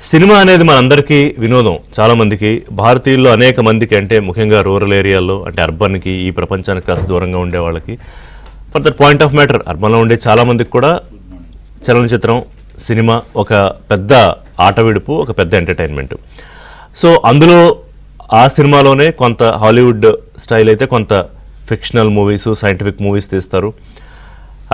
Cinema అనేది మనందరికీ వినోదం. చాలా మందికి, భారతీయుల్లో అనేక మందికి, అంటే ముఖ్యంగా రూరల్ ఏరియాల్లో, అంటే అర్బన్కి, ఈ ప్రపంచానికి కాస్త దూరంగా ఉండే వాళ్ళకి, for that point of matter అర్బన్లో ఉండే చాలా మందికి కూడా చలనచిత్రం, సినిమా ఒక పెద్ద ఆట విడుపు, ఒక పెద్ద ఎంటర్టైన్మెంట్. సో అందులో ఆ సినిమాలోనే కొంత హాలీవుడ్ స్టైల్ అయితే కొంత ఫిక్షనల్ మూవీస్, సైంటిఫిక్ మూవీస్ తీస్తారు.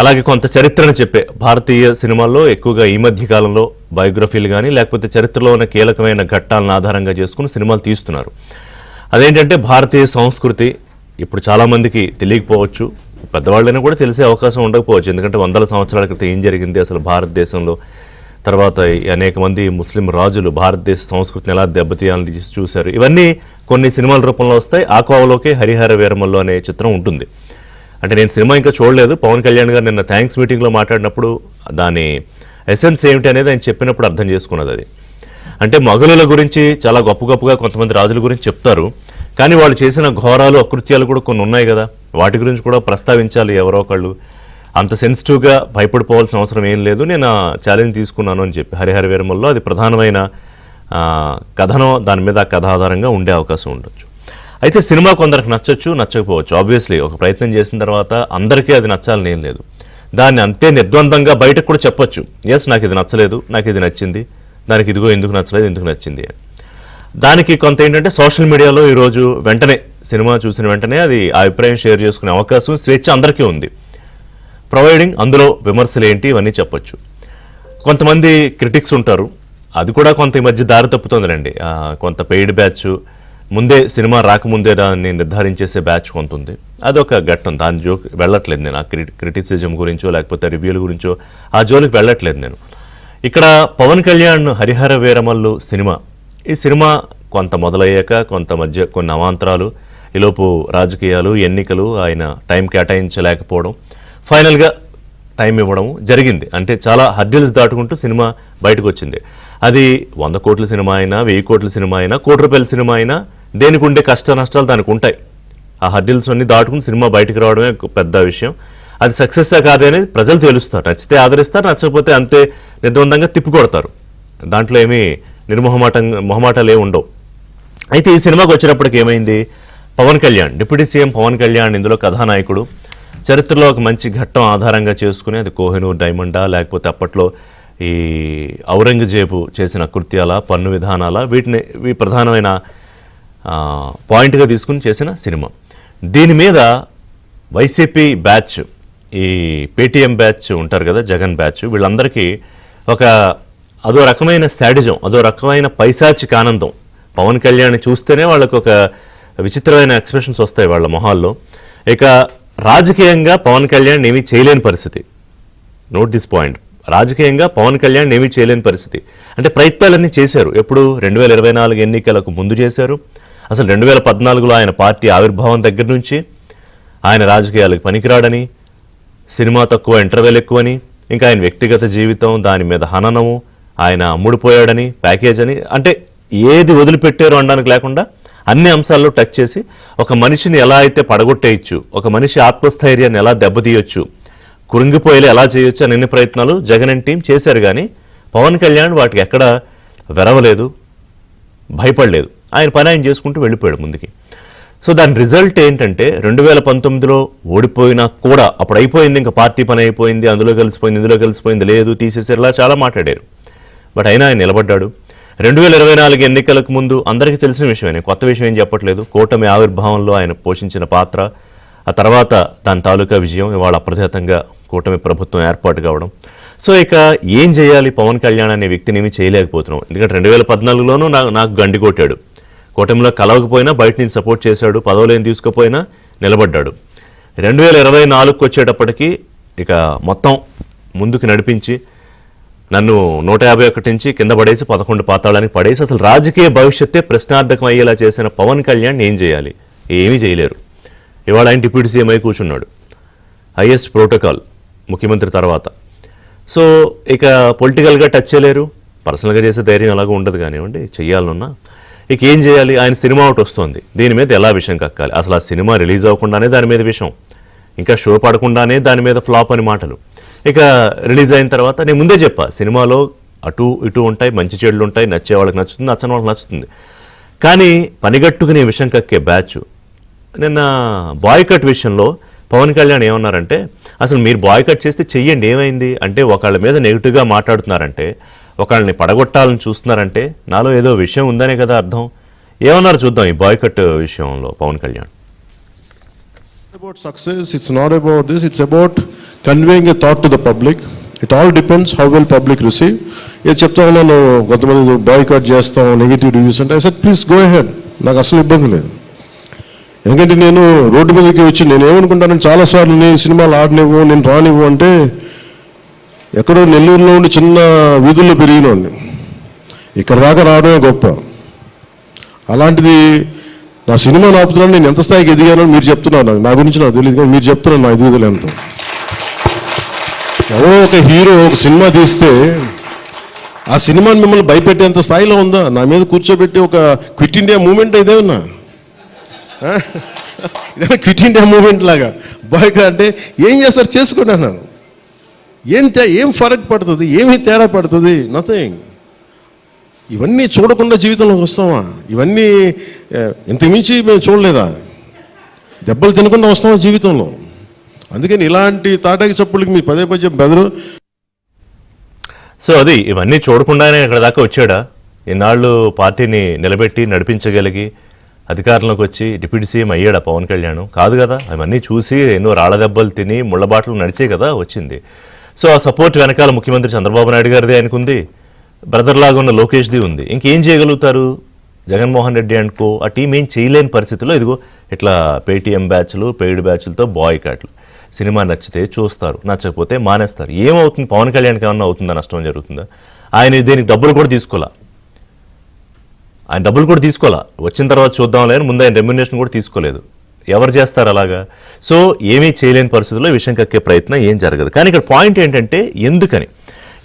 అలాగే కొంత చరిత్రను చెప్పే భారతీయ సినిమాల్లో ఎక్కువగా ఈ మధ్య కాలంలో బయోగ్రఫీలు కానీ లేకపోతే చరిత్రలో ఉన్న కీలకమైన ఘట్టాలను ఆధారంగా చేసుకుని సినిమాలు తీస్తున్నారు. అదేంటంటే భారతీయ సంస్కృతి ఇప్పుడు చాలామందికి తెలియకపోవచ్చు, పెద్దవాళ్ళైనా కూడా తెలిసే అవకాశం ఉండకపోవచ్చు. ఎందుకంటే వందల సంవత్సరాల క్రితం ఏం జరిగింది అసలు భారతదేశంలో, తర్వాత అనేక మంది ముస్లిం రాజులు భారతదేశ సంస్కృతిని ఎలా దెబ్బతీయాలని చూశారు. ఇవన్నీ కొన్ని సినిమాల రూపంలో వస్తాయి. ఆ కోవలోకే హరిహర వీరమల్లు అనే చిత్రం ఉంటుంది. అంటే నేను సినిమా ఇంకా చూడలేదు. పవన్ కళ్యాణ్ గారు నిన్న థ్యాంక్స్ మీటింగ్లో మాట్లాడినప్పుడు దాని ఎసెన్స్ ఏమిటి అనేది ఆయన చెప్పినప్పుడు అర్థం చేసుకున్నది. అది అంటే మొఘలుల గురించి చాలా గొప్పగా కొంతమంది రాజుల గురించి చెప్తారు, కానీ వాళ్ళు చేసిన ఘోరాలు, అకృత్యాలు కూడా కొన్ని ఉన్నాయి కదా, వాటి గురించి కూడా ప్రస్తావించాలి ఎవరో ఒకళ్ళు. అంత సెన్సిటివ్గా భయపడిపోవాల్సిన అవసరం ఏం లేదు, నేను ఛాలెంజ్ తీసుకున్నాను అని చెప్పి హరిహర వీరమల్లో అది ప్రధానమైన కథనం, దాని మీద కథ ఆధారంగా ఉండే అవకాశం ఉండొచ్చు. అయితే సినిమా కొందరికి నచ్చచ్చు, నచ్చకపోవచ్చు. ఆబ్వియస్లీ ఒక ప్రయత్నం చేసిన తర్వాత అందరికీ అది నచ్చాలని ఏం లేదు. దాన్ని అంతే నిర్ద్వందంగా బయటకు కూడా చెప్పొచ్చు, ఎస్ నాకు ఇది నచ్చలేదు, నాకు ఇది నచ్చింది, దానికి ఇదిగో ఎందుకు నచ్చలేదు, ఎందుకు నచ్చింది అని. దానికి కొంత ఏంటంటే సోషల్ మీడియాలో ఈరోజు వెంటనే సినిమా చూసిన వెంటనే అది ఆ అభిప్రాయం షేర్ చేసుకునే అవకాశం, స్వేచ్ఛ అందరికీ ఉంది. ప్రొవైడింగ్ అందులో విమర్శలు ఏంటి ఇవన్నీ చెప్పొచ్చు. కొంతమంది క్రిటిక్స్ ఉంటారు, అది కూడా కొంత ఈ మధ్య దారి తప్పుతుందిలేండి. కొంత పెయిడ్ బ్యాచ్, ముందే సినిమా రాకముందే దాన్ని నిర్ధారించేసే బ్యాచ్ కొంత ఉంది. అదొక ఘట్టం, దాని జోక్ వెళ్ళట్లేదు నేను. ఆ క్రిటిసిజం గురించో లేకపోతే రివ్యూల గురించో ఆ జోలికి వెళ్ళట్లేదు నేను. ఇక్కడ పవన్ కళ్యాణ్ హరిహర వీరమల్లు సినిమా, ఈ సినిమా కొంత మొదలయ్యాక కొంత మధ్య కొన్ని అవాంతరాలు, ఈలోపు రాజకీయాలు, ఎన్నికలు, ఆయన టైం కేటాయించలేకపోవడం, ఫైనల్గా టైం ఇవ్వడం జరిగింది. అంటే చాలా హర్డిల్స్ దాటుకుంటూ సినిమా బయటకు వచ్చింది. అది 100 కోట్ల సినిమా అయినా, 1000 కోట్ల సినిమా అయినా, కోటి రూపాయల సినిమా అయినా, దేనికి ఉండే కష్ట నష్టాలు దానికి ఉంటాయి. ఆ హర్డిల్స్ అన్ని దాటుకుని సినిమా బయటకు రావడమే పెద్ద విషయం. అది సక్సెస్సా కాదే అనేది ప్రజలు తెలుస్తారు. నచ్చితే ఆదరిస్తారు, నచ్చకపోతే అంతే నిర్ద్వందంగా తిప్పికొడతారు. దాంట్లో ఏమీ మొహమాటాలు ఏమి ఉండవు. అయితే ఈ సినిమాకి వచ్చేటప్పటికి ఏమైంది, పవన్ కళ్యాణ్, డిప్యూటీ సీఎం పవన్ కళ్యాణ్ ఇందులో కథానాయకుడు. చరిత్రలో ఒక మంచి ఘట్టం ఆధారంగా చేసుకుని, అది కోహినూర్ డైమండా లేకపోతే అప్పట్లో ఈ ఔరంగజేబు చేసిన కృత్యాల, పన్ను విధానాల, వీటిని ప్రధానమైన పాయింట్గా తీసుకుని చేసిన సినిమా. దీని మీద వైసీపీ బ్యాచ్, ఈ పేటీఎం బ్యాచ్ ఉంటారు కదా, జగన్ బ్యాచ్, వీళ్ళందరికీ అదో రకమైన శాడిజం, అదో రకమైన పైశాచిక ఆనందం. పవన్ కళ్యాణ్ చూస్తేనే వాళ్ళకు ఒక విచిత్రమైన ఎక్స్ప్రెషన్స్ వస్తాయి వాళ్ళ మొహాల్లో. ఇక రాజకీయంగా పవన్ కళ్యాణ్ ఏమీ చేయలేని పరిస్థితి. నోట్ దిస్ పాయింట్, రాజకీయంగా పవన్ కళ్యాణ్ ఏమీ చేయలేని పరిస్థితి. అంటే ప్రయత్నాలన్నీ చేశారు. ఎప్పుడు 2024 ఎన్నికలకు ముందు చేశారు. అసలు 2014లో ఆయన పార్టీ ఆవిర్భావం దగ్గర నుంచి ఆయన రాజకీయాలకు పనికిరాడని, సినిమా తక్కువ, ఇంటర్వెల్ ఎక్కువని, ఇంకా ఆయన వ్యక్తిగత జీవితం, దాని మీద హననము, ఆయన అమ్ముడుపోయాడని, ప్యాకేజ్ అని, అంటే ఏది వదిలిపెట్టారు అనడానికి లేకుండా అన్ని అంశాల్లో టచ్ చేసి ఒక మనిషిని ఎలా అయితే పడగొట్టేయచ్చు, ఒక మనిషి ఆత్మస్థైర్యాన్ని ఎలా దెబ్బతీయొచ్చు, కురింగిపోయేలా ఎలా చేయొచ్చు అని ఎన్ని ప్రయత్నాలు జగన్ అండ్ టీం చేశారు. కానీ పవన్ కళ్యాణ్ వాటికి ఎక్కడ వెరవలేదు, భయపడలేదు. ఆయన పని ఆయన చేసుకుంటూ వెళ్ళిపోయాడు ముందుకి. సో దాని రిజల్ట్ ఏంటంటే 2019లో ఓడిపోయినా కూడా అప్పుడు అయిపోయింది, ఇంకా పార్టీ పని అయిపోయింది, అందులో కలిసిపోయింది, ఇందులో కలిసిపోయింది, లేదు తీసేసేలా చాలా మాట్లాడారు. బట్ అయినా ఆయన నిలబడ్డాడు. 2024 ఎన్నికలకు ముందు అందరికీ తెలిసిన విషయమే, కొత్త విషయం ఏం చెప్పట్లేదు. కూటమి ఆవిర్భావంలో ఆయన పోషించిన పాత్ర, ఆ తర్వాత దాని తాలూకా విజయం, ఇవాళ అప్రతిహతంగా కూటమి ప్రభుత్వం ఏర్పాటు కావడం. సో ఇక ఏం చేయాలి, పవన్ కళ్యాణ్ అనే వ్యక్తిని ఏమీ చేయలేకపోతున్నాం. ఎందుకంటే 2014లోనూ నాకు గండి కొట్టాడు, కూటమిలో కలవకపోయినా బయట నుంచి సపోర్ట్ చేశాడు, పదవులు ఏం తీసుకుపోయినా నిలబడ్డాడు. 2024కి వచ్చేటప్పటికి ఇక మొత్తం ముందుకు నడిపించి నన్ను 151 నుంచి కింద పడేసి 11 పాతాళానికి పడేసి అసలు రాజకీయ భవిష్యత్తే ప్రశ్నార్థకం అయ్యేలా చేసిన పవన్ కళ్యాణ్ ఏం చేయాలి, ఏమీ చేయలేరు. ఇవాళ ఆయన డిప్యూటీ సీఎం అయి కూర్చున్నాడు, హైయెస్ట్ ప్రోటోకాల్ ముఖ్యమంత్రి తర్వాత. సో ఇక పొలిటికల్గా టచ్ చేయలేరు, పర్సనల్గా చేసే ధైర్యం అలాగూ ఉండదు కానివ్వండి, చెయ్యాలన్నా. ఇక ఏం చేయాలి, ఆయన సినిమా ఒకటి వస్తుంది, దీని మీద ఎలా విషయం కక్కాలి, అసలు ఆ సినిమా రిలీజ్ అవ్వకుండానే దాని మీద విషయం, ఇంకా షో పడకుండానే దాని మీద ఫ్లాప్ అని మాటలు. ఇక రిలీజ్ అయిన తర్వాత నేను ముందే చెప్పా, సినిమాలో అటు ఇటు ఉంటాయి, మంచి చెడులు ఉంటాయి, నచ్చే వాళ్ళకి నచ్చుతుంది, నచ్చని వాళ్ళకి నచ్చుతుంది. కానీ పనిగట్టుకునే విషయం కక్కే బ్యాచ్ నిన్న బాయ్కట్ విషయంలో పవన్ కళ్యాణ్ ఏమన్నారంటే, అసలు మీరు బాయ్కట్ చేస్తే చెయ్యండి ఏమైంది అంటే, ఒకళ్ళ మీద నెగిటివ్గా మాట్లాడుతున్నారంటే, ఒకళ్ళని పడగొట్టాలని చూస్తున్నారంటే నాలో ఏదో విషయం ఉందనే కదా అర్థం. ఏమన్నారు చూద్దాం ఈ బాయ్కట్ విషయంలో Pawan Kalyan. About success, it's not about this, it's about conveying a thought to the public. It all depends how well public receive. ఏ చెప్తా ఉన్నాను, కొంతమంది బాయ్కాట్ చేస్తాం, నెగిటివ్ రివ్యూస్ అంటే, I said please go ahead, నాకు అసలు ఇబ్బంది లేదు. ఎందుకంటే నేను రోడ్డు మీదకి వచ్చి నేను ఏమనుకుంటాను, చాలాసార్లు నేను సినిమాలు ఆడనివ్వు, నేను రానివ్వు అంటే, ఎక్కడో నెల్లూరులో ఉండి చిన్న వీధుల్లో పెరిగినోండి, ఇక్కడ దాకా రావడమే గొప్ప. అలాంటిది నా సినిమా ఆపుతున్నాను, నేను ఎంత స్థాయికి ఎదిగానో మీరు చెప్తున్నారు. నా గురించి నాకు తెలియదు, కానీ మీరు చెప్తున్నారు నా ఎదుగుదల ఎంత. ఎవరో ఒక హీరో ఒక సినిమా తీస్తే ఆ సినిమాని మిమ్మల్ని భయపెట్టేంత స్థాయిలో ఉందా? నా మీద కూర్చోబెట్టి ఒక క్విట్ ఇండియా మూమెంట్ ఇదేమన్నా, ఇదే క్విట్ ఇండియా మూమెంట్ లాగా బాయ్గా అంటే ఏం చేస్తారు చేసుకోండి అన్నాను. ఏం ఫరక్ పడుతుంది, ఏమి తేడా పడుతుంది? నథింగ్. ఇవన్నీ చూడకుండా జీవితంలోకి వస్తామా? ఇవన్నీ ఇంతకుమించి మేము చూడలేదా? దెబ్బలు తినకుండా వస్తామా జీవితంలో? అందుకని ఇలాంటి తాటాకి చప్పులకి మీ పదే పదే బెదరు. సో అది ఇవన్నీ చూడకుండానే ఇక్కడ దాకా వచ్చాడా? ఇన్నాళ్ళు పార్టీని నిలబెట్టి నడిపించగలిగి అధికారంలోకి వచ్చి డిప్యూటీ సీఎం అయ్యాడా పవన్ కళ్యాణ్? కాదు కదా. అవన్నీ చూసి ఎన్నో రాళ్ళ దెబ్బలు తిని ముళ్ళబాటలు నడిచే కదా వచ్చింది. సో ఆ సపోర్ట్ వెనకాల ముఖ్యమంత్రి చంద్రబాబు నాయుడు గారిదే ఆయనకుంది, బ్రదర్ లాగా ఉన్న లోకేష్ది ఉంది. ఇంకేం చేయగలుగుతారు జగన్మోహన్ రెడ్డి అండ్ కో? ఆ టీం ఏం చేయలేని పరిస్థితుల్లో ఇదిగో ఇట్లా పేటీఎం బ్యాచ్లు, పెయిడ్ బ్యాచ్లతో బాయ్కాట్లు. సినిమా నచ్చితే చూస్తారు, నచ్చకపోతే మానేస్తారు. ఏమవుతుంది? పవన్ కళ్యాణ్కి ఏమన్నా అవుతుందా? నష్టం జరుగుతుందా? ఆయన దీనికి డబ్బులు కూడా తీసుకోవాలా, వచ్చిన తర్వాత చూద్దాం లేని ముందు ఆయన రెమ్యునరేషన్ కూడా తీసుకోలేదు. ఎవరు చేస్తారు అలాగా? సో ఏమీ చేయలేని పరిస్థితుల్లో విషయం కక్కే ప్రయత్నం ఏం జరగదు. కానీ ఇక్కడ పాయింట్ ఏంటంటే, ఎందుకని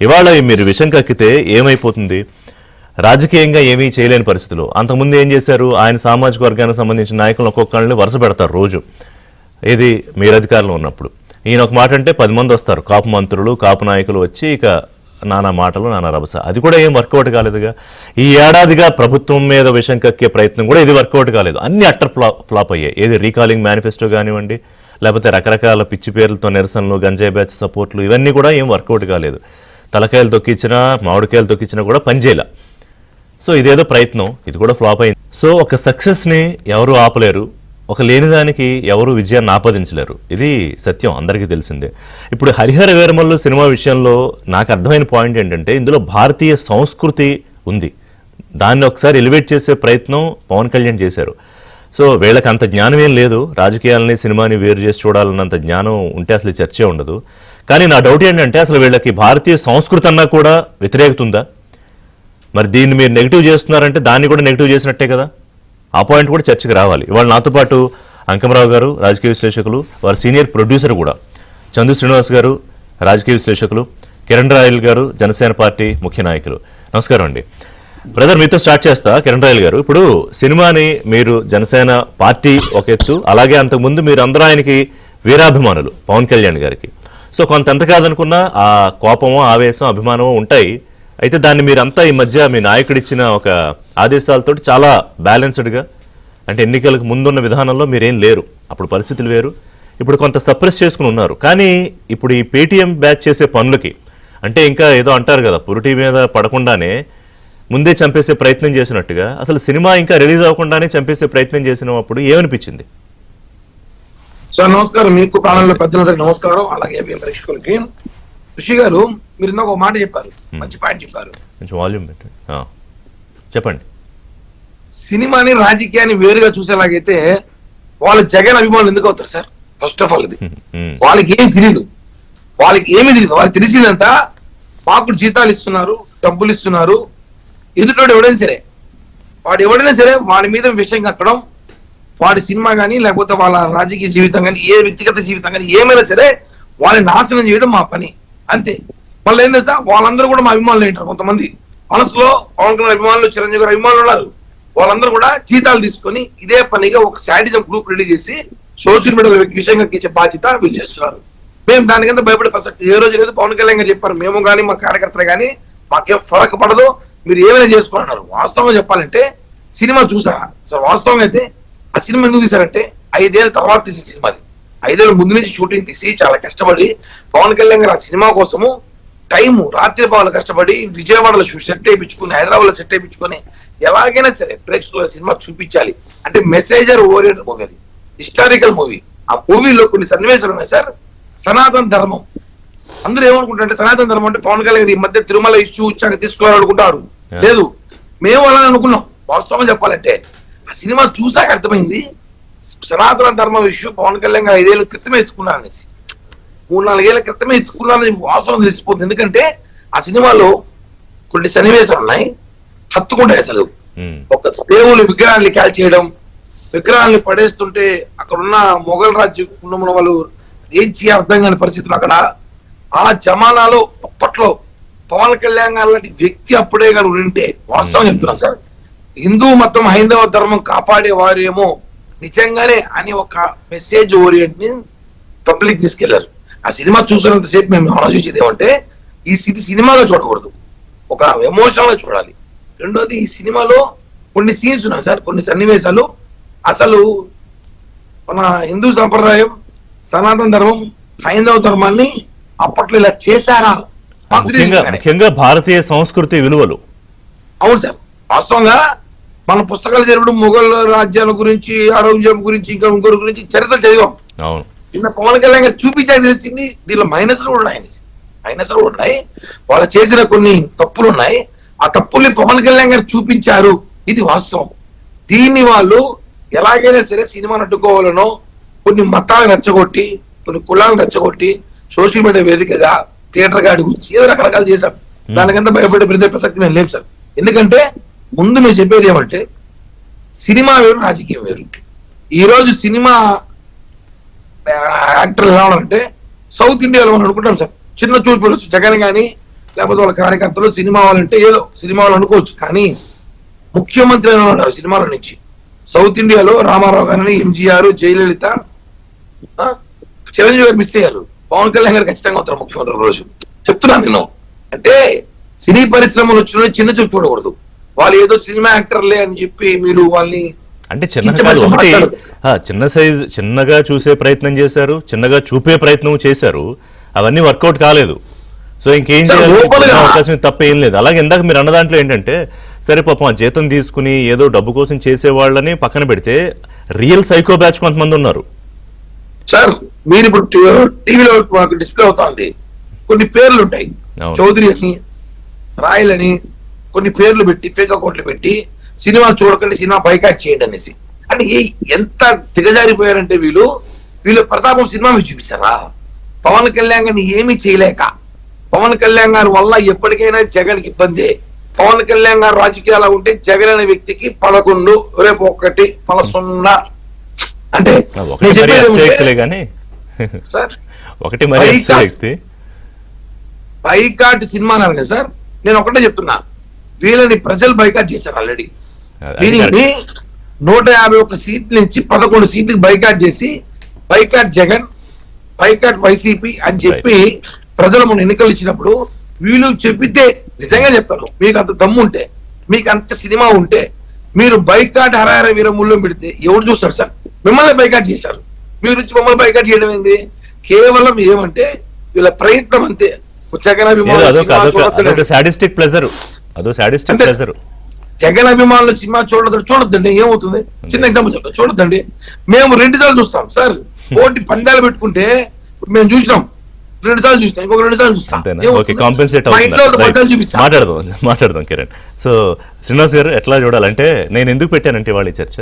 ఇవాళ మీరు విషయం కక్కితే ఏమైపోతుంది? రాజకీయంగా ఏమీ చేయలేని పరిస్థితులు. అంతకుముందు ఏం చేశారు? ఆయన సామాజిక వర్గానికి సంబంధించిన నాయకులను ఒక్కొక్కళ్ళని వరుస పెడతారు రోజు. ఇది మీరు అధికారంలో ఉన్నప్పుడు ఈయన ఒక మాట అంటే 10 మంది వస్తారు, కాపు మంత్రులు, కాపు నాయకులు వచ్చి ఇక నానా మాటలు, నానా రభస. అది కూడా ఏం వర్కౌట్ కాలేదుగా. ఈ ఏడాదిగా ప్రభుత్వం మీద విషయం కక్కే ప్రయత్నం కూడా ఇది వర్కౌట్ కాలేదు. అన్ని అట్టర్ ఫ్లాప్ అయ్యాయి. ఏది రీకాలింగ్ మేనిఫెస్టో కానివ్వండి, లేకపోతే రకరకాల పిచ్చి పేర్లతో నిరసనలు, గంజాయి బ్యాచ్ సపోర్ట్లు, ఇవన్నీ కూడా ఏం వర్కౌట్ కాలేదు. తలకాయలు తొక్కించినా, మామిడికాయలు తొక్కించినా కూడా పనిచేయాల. సో ఇదేదో ప్రయత్నం, ఇది కూడా ఫ్లాప్ అయింది. సో ఒక సక్సెస్ని ఎవరు ఆపలేరు, ఒక లేనిదానికి ఎవరు విజయాన్ని ఆపాదించలేరు. ఇది సత్యం, అందరికీ తెలిసిందే. ఇప్పుడు హరిహర వీరమల్లు సినిమా విషయంలో నాకు అర్థమైన పాయింట్ ఏంటంటే, ఇందులో భారతీయ సంస్కృతి ఉంది. దాన్ని ఒకసారి ఎలివేట్ చేసే ప్రయత్నం పవన్ కళ్యాణ్ చేశారు. సో వీళ్ళకి అంత జ్ఞానం ఏం లేదు, రాజకీయాలని సినిమాని వేరు చేసి చూడాలన్నంత జ్ఞానం ఉంటే అసలు చర్చే ఉండదు. కానీ నా డౌట్ ఏంటంటే, అసలు వీళ్ళకి భారతీయ సంస్కృతి అన్నా కూడా వ్యతిరేకత ఉందా? మరి దీన్ని మీరు నెగిటివ్ చేస్తున్నారంటే దాన్ని కూడా నెగిటివ్ చేసినట్టే కదా. ఆ పాయింట్ కూడా చర్చకు రావాలి. ఇవాళ నాతో పాటు అంకమరావు గారు, రాజకీయ విశ్లేషకులు, వారి సీనియర్ ప్రొడ్యూసర్ కూడా చందు శ్రీనివాస్ గారు, రాజకీయ విశ్లేషకులు, కిరణ్ రాయల్ గారు, జనసేన పార్టీ ముఖ్య నాయకులు. నమస్కారం అండి. బ్రదర్, మీతో స్టార్ట్ చేస్తా. కిరణ్ రాయల్ గారు, ఇప్పుడు సినిమాని మీరు జనసేన పార్టీ ఒక ఎత్తు, అలాగే అంతకుముందు మీరు అందరూ ఆయనకి వీరాభిమానులు పవన్ కళ్యాణ్ గారికి. సో కొంత ఎంత కాదనుకున్నా ఆ కోపమో, ఆవేశం, అభిమానమో ఉంటాయి. అయితే దాన్ని మీరంతా ఈ మధ్య మీ నాయకుడిచ్చిన ఒక ఆదేశాలతో చాలా బ్యాలెన్స్డ్గా, అంటే ఎన్నికలకు ముందున్న విధానంలో మీరేం లేరు, అప్పుడు పరిస్థితులు వేరు, ఇప్పుడు కొంత సప్రెస్ చేసుకుని ఉన్నారు. కానీ ఇప్పుడు ఈ పేటీఎం బ్యాచ్ చేసే పనులకి, అంటే ఇంకా ఏదో అంటారు కదా, పురుటి మీద పడకుండానే ముందే చంపేసే ప్రయత్నం చేసినట్టుగా, అసలు సినిమా ఇంకా రిలీజ్ అవ్వకుండానే చంపేసే ప్రయత్నం చేసినప్పుడు ఏమనిపించింది? సార్ నమస్కారం, మీకు ప్రాణంలో పెద్దలందరికీ నమస్కారం, అలాగే మీ ప్రేక్షకులకి. ఋషి గారు, మీరు ఇందాక ఒక మాట చెప్పారు, మంచి పాయింట్ చెప్పారు. వాల్యూమ్ చెప్పండి. సినిమాని రాజకీయాన్ని వేరుగా చూసేలాగైతే వాళ్ళు జగన్ అభిమానులు ఎందుకు అవుతారు సార్? ఫస్ట్ ఆఫ్ ఆల్ ఇది వాళ్ళకి ఏం తెలియదు, వాళ్ళకి తెలిసిందంతా మాకు జీతాలు ఇస్తున్నారు, డబ్బులు ఇస్తున్నారు, ఎదుటోడు ఎవడైనా సరే, వాడి మీద విషయం కట్టడం, వాడి సినిమా కానీ లేకపోతే వాళ్ళ రాజకీయ జీవితం కానీ, ఏ వ్యక్తిగత జీవితం కానీ ఏమైనా సరే వాళ్ళని నాశనం చేయడం మా పని, అంతే. వాళ్ళు ఏం తెలుసా, వాళ్ళందరూ కూడా మా అభిమానులు ఏంటారు. కొంతమంది మనసులో పవన్ కళ్యాణ్ అభిమానులు, చిరంజీవి గారు అభిమానులు ఉన్నారు. వాళ్ళందరూ కూడా జీతాలు తీసుకొని ఇదే పనిగా ఒక శాడిజం గ్రూప్ రెడీ చేసి సోషల్ మీడియాలో విషయంగా ఇచ్చే బాధ్యత వీళ్ళు చేస్తున్నారు. మేము దానికంటే భయపడే ప్రసక్తి ఏ రోజు లేదు. పవన్ కళ్యాణ్ గారు చెప్పారు, మేము కానీ మా కార్యకర్తలు కానీ మాకేం ఫరక్ పడదు, మీరు ఏమైనా చేసుకున్నారు. వాస్తవంగా చెప్పాలంటే సినిమా చూసారా సార్? వాస్తవంగా అయితే ఆ సినిమా ఎందుకు తీశారంటే 5 ఏళ్ళ తర్వాత తీసే సినిమాది. 5 ఏళ్ళ ముందు నుంచి షూటింగ్ తీసి చాలా కష్టపడి పవన్ కళ్యాణ్ గారు ఆ సినిమా కోసము రాత్రి పగలు కష్టపడి విజయవాడలో సెట్ వేయించుకుని, హైదరాబాద్ లో సెట్ వేయించుకొని ఎలాగైనా సరే ప్రేక్షకుల సినిమా చూపించాలి అంటే మెసేజర్ ఓరియంటెడ్ మూవీ, అది హిస్టారికల్ మూవీ. ఆ మూవీలో కొన్ని సన్నివేశాలు ఉన్నాయి సార్. సనాతన ధర్మం, అందరూ ఏమనుకుంటారంటే సనాతన ధర్మం అంటే పవన్ కళ్యాణ్ ఈ మధ్య తిరుమల ఇష్యూ వచ్చాక తీసుకురావాలనుకుంటారు. లేదు, మేము అలా అనుకున్నాం. వాస్తవం చెప్పాలంటే ఆ సినిమా చూసాక అర్థమైంది సనాతన ధర్మం ఇష్యూ పవన్ కళ్యాణ్ గారు 5 ఏళ్ళ క్రితమే ఎత్తుకున్నారనేసి, 3-4 ఏళ్ల క్రితమే ఎత్తుకున్నారని వాస్తవం తెలిసిపోతుంది. ఎందుకంటే ఆ సినిమాలో కొన్ని సన్నివేశాలు ఉన్నాయి, హత్తుకుంటాయి అసలు. ఒక దేవుని విగ్రహాన్ని కాల్ చేయడం, విగ్రహాన్ని పడేస్తుంటే అక్కడ ఉన్న మొఘల్ రాజ్యం ఉన్న వాళ్ళు ఏం చేయ అర్థం కాని పరిస్థితులు అక్కడ. ఆ జమానాలో అప్పట్లో పవన్ కళ్యాణ్ గారు లాంటి వ్యక్తి అప్పుడే కానీ ఉంటే, వాస్తవం చెప్తున్నా సార్, హిందూ మతం హైందవ ధర్మం కాపాడే వారేమో నిజంగానే అని ఒక మెసేజ్ ఓరియంట్ ని పబ్లిక్ తీసుకెళ్లారు. ఆ సినిమా చూసినంతసేపు మేము ఆలోచించేది ఏమంటే ఈ సినిమాగా చూడకూడదు, ఒక ఎమోషనల్ గా చూడాలి. రెండోది ఈ సినిమాలో కొన్ని సీన్స్ ఉన్నాయి సార్, కొన్ని సన్నివేశాలు అసలు మన హిందూ సంప్రదాయం, సనాతన ధర్మం, హైందవ ధర్మాన్ని అప్పట్లో ఇలా చేశారా? ముఖ్యంగా భారతీయ సంస్కృతి విలువలు. అవును సార్, వాస్తవంగా మన పుస్తకాలు చదివినప్పుడు మొఘల్ రాజ్యాల గురించి, ఔరంగజేబు గురించి, ఇంకా ఇంకొకరి గురించి చరిత్ర చదివాం. అవును, నిన్న పవన్ కళ్యాణ్ గారు చూపించాక తెలిసింది దీనిలో మైనస్లు కూడా ఉన్నాయి. వాళ్ళు చేసిన కొన్ని తప్పులు ఉన్నాయి. ఆ తప్పుల్ని పవన్ కళ్యాణ్ గారు చూపించారు, ఇది వాస్తవం. దీన్ని వాళ్ళు ఎలాగైనా సరే సినిమాను అడ్డుకోవాలనో, కొన్ని మతాలను రెచ్చగొట్టి, కొన్ని కులాలను రెచ్చగొట్టి, సోషల్ మీడియా వేదికగా థియేటర్ గాడి గురించి ఏదో రకరకాలు చేశారు. దానికంతా భయపడే ప్రసక్తి మేము లేము సార్. ఎందుకంటే ముందు మేము చెప్పేది ఏమంటే సినిమా వేరు, రాజకీయం వేరు. ఈ రోజు సినిమా యాక్టర్లు ఎలా ఉన్నారంటే సౌత్ ఇండియాలో మనం అనుకుంటాం సార్, చిన్న చూడొచ్చు జగన్ కానీ లేకపోతే వాళ్ళ కార్యకర్తలు సినిమా వాళ్ళంటే ఏదో సినిమా వాళ్ళు అనుకోవచ్చు. కానీ ముఖ్యమంత్రి అని ఉన్నారు సినిమాల నుంచి. సౌత్ ఇండియాలో రామారావు గారిని, ఎంజీఆర్, జయలలిత, చిరంజీవి గారు మిస్ అయ్యారు. పవన్ కళ్యాణ్ గారు ఖచ్చితంగా అవుతారు ముఖ్యమంత్రి రోజు. చెప్తున్నాను నేను, అంటే సినీ పరిశ్రమలు వచ్చిన చిన్న చూపు చూడకూడదు. వాళ్ళు ఏదో సినిమా యాక్టర్లే అని చెప్పి మీరు వాళ్ళని అంటే చిన్నగా చూసే ప్రయత్నం చేశారు, చిన్నగా చూపే ప్రయత్నం చేశారు, అవన్నీ వర్కౌట్ కాలేదు. సో ఇంకేం చేయాలి, అవకాశం తప్పేం లేదు. అలాగే ఇందాక మీరు అన్న దాంట్లో ఏంటంటే సరే పాపం ఆ జీతం తీసుకుని ఏదో డబ్బు కోసం చేసే వాళ్ళని పక్కన పెడితే రియల్ సైకో బ్యాచ్ కొంతమంది ఉన్నారు సార్. మీరు ఇప్పుడు టీవీలో మాకు డిస్ప్లే అవుతా ఉంది, కొన్ని పేర్లు ఉంటాయి, చౌదరి అని, రాయల్ అని, కొన్ని పేర్లు పెట్టి ఫేక్ అకౌంట్లు పెట్టి సినిమా చూడకండి, సినిమా బైకాట్ చేయండి అనేసి. అంటే ఎంత దిగజారిపోయారంటే వీళ్ళు ప్రతాపం సినిమా మీద చూపిస్తారా? పవన్ కళ్యాణ్ గారిని ఏమీ చేయలేక, పవన్ కళ్యాణ్ గారి వల్ల ఎప్పటికైనా జగన్ కి ఇబ్బంది. పవన్ కళ్యాణ్ గారు రాజకీయాలు ఉంటే జగన్ అనే వ్యక్తికి 11, రేపు 1, 0 అంటే బైకాట్ సినిమా అన్నారు కదా సార్. నేను ఒకటే చెప్తున్నా, వీళ్ళని ప్రజలు బైకాట్ చేశారు ఆల్రెడీ. వీళ్ళని 151 సీట్ల నుంచి 11 సీట్లకు బైకాట్ చేసి, బైకాట్ జగన్, బైకాట్ వైసీపీ అని చెప్పి ప్రజలు మన ఎన్నికలు ఇచ్చినప్పుడు వీళ్ళు చెప్పితే, నిజంగా చెప్తాను, మీకు అంత దమ్ము ఉంటే, మీకు అంత సినిమా ఉంటే, మీరు బైకాట్ హరహర వీరముల్లో పెడితే ఎవరు చూస్తారు సార్? మిమ్మల్ని బైకాట్ చేశారు, మీరు వచ్చి మమ్మల్ని బైకాట్ చేయడం ఏంది? కేవలం ఏమంటే వీళ్ళ ప్రయత్నం అంతే. జగన్ అభిమానులు సినిమా చూడొద్దండి, ఏమవుతుంది? చిన్న ఎగ్జాంపుల్ చెప్తా, చూడొద్దండి. మేము 2 సార్లు చూస్తాం సార్. కోటి పందాలు పెట్టుకుంటే మేము చూసినాం, 2 సార్లు చూసినాం, ఇంకొక 2 సార్లు చూస్తాం. మాట్లాడదాం కిరణ్. సో శ్రీనివాస్ గారు ఎట్లా చూడాలంటే, నేను ఎందుకు పెట్టానంటే వాళ్ళ చర్చ,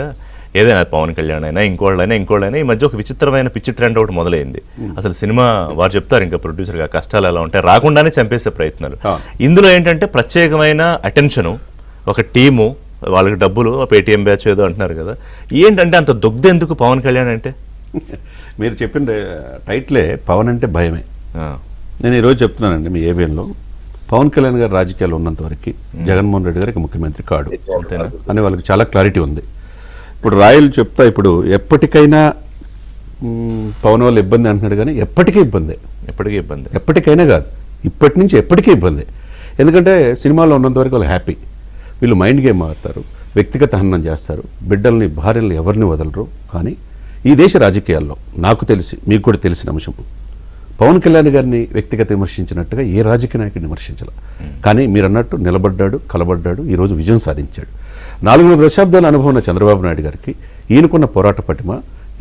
ఏదైనా పవన్ కళ్యాణ్ అయినా ఇంకోళ్ళైనా ఈ మధ్య ఒక విచిత్రమైన పిచ్చి ట్రెండ్ ఒకటి మొదలైంది. అసలు సినిమా వారు చెప్తారు, ఇంకా ప్రొడ్యూసర్గా కష్టాలు ఎలా ఉంటాయి, రాకుండానే చంపేసే ప్రయత్నాలు. ఇందులో ఏంటంటే ప్రత్యేకమైన అటెన్షను, ఒక టీము, వాళ్ళకి డబ్బులు, పేటీఎం బ్యాచ్ ఏదో అంటున్నారు కదా. ఏంటంటే అంత దుగ్ధ ఎందుకు పవన్ కళ్యాణ్ అంటే? మీరు చెప్పిన టైటిలే పవన్ అంటే భయమే. నేను ఈరోజు చెప్తున్నానండి, మీ ఏబిఎన్లో పవన్ కళ్యాణ్ గారు రాజకీయాలు ఉన్నంత వరకు జగన్మోహన్ రెడ్డి గారికి ముఖ్యమంత్రి కాడు అని వాళ్ళకి చాలా క్లారిటీ ఉంది. ఇప్పుడు రాయల్ చెప్తా, ఇప్పుడు ఎప్పటికైనా పవన్ వల్ల ఇబ్బంది అంటున్నాడు, కానీ ఎప్పటికీ ఇబ్బంది, ఎప్పటికైనా కాదు, ఇప్పటి నుంచి ఎప్పటికీ ఇబ్బంది. ఎందుకంటే సినిమాలో ఉన్నంత వరకు వాళ్ళు హ్యాపీ. వీళ్ళు మైండ్ గేమ్ ఆడతారు, వ్యక్తిగత హననం చేస్తారు, బిడ్డల్ని భార్యల్ని ఎవరిని వదలరు. కానీ ఈ దేశ రాజకీయాల్లో నాకు తెలిసి, మీకు కూడా తెలిసిన అంశం, పవన్ కళ్యాణ్ గారిని వ్యక్తిగత విమర్శించినట్టుగా ఏ రాజకీయ నాయకుడిని విమర్శించాల. కానీ మీరు అన్నట్టు నిలబడ్డాడు, కలబడ్డాడు, ఈరోజు విజయం సాధించాడు. 4 దశాబ్దాల అనుభవం ఉన్న చంద్రబాబు నాయుడు గారికి ఈయనకున్న పోరాట పటిమ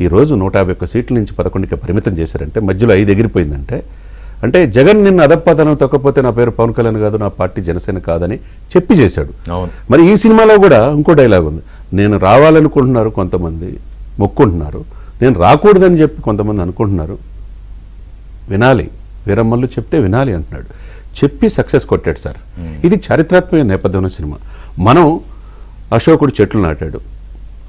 ఈరోజు 151 సీట్ల నుంచి 11కి పరిమితం చేశారంటే, మధ్యలో 5 ఎగిరిపోయిందంటే, అంటే జగన్ నిన్న అధపతనం తొక్కపోతే నా పేరు పవన్ కళ్యాణ్ కాదు, నా పార్టీ జనసేన కాదని చెప్పి చేశాడు. మరి ఈ సినిమాలో కూడా ఇంకో డైలాగ్ ఉంది, నేను రావాలనుకుంటున్నారు కొంతమంది, మొక్కుంటున్నారు, నేను రాకూడదని చెప్పి కొంతమంది అనుకుంటున్నారు, వినాలి, వీరమ్మలు చెప్తే వినాలి అంటున్నాడు. చెప్పి సక్సెస్ కొట్టాడు సార్. ఇది చారిత్రాత్మక నేపథ్యం సినిమా. మనం అశోకుడు చెట్లు నాటాడు.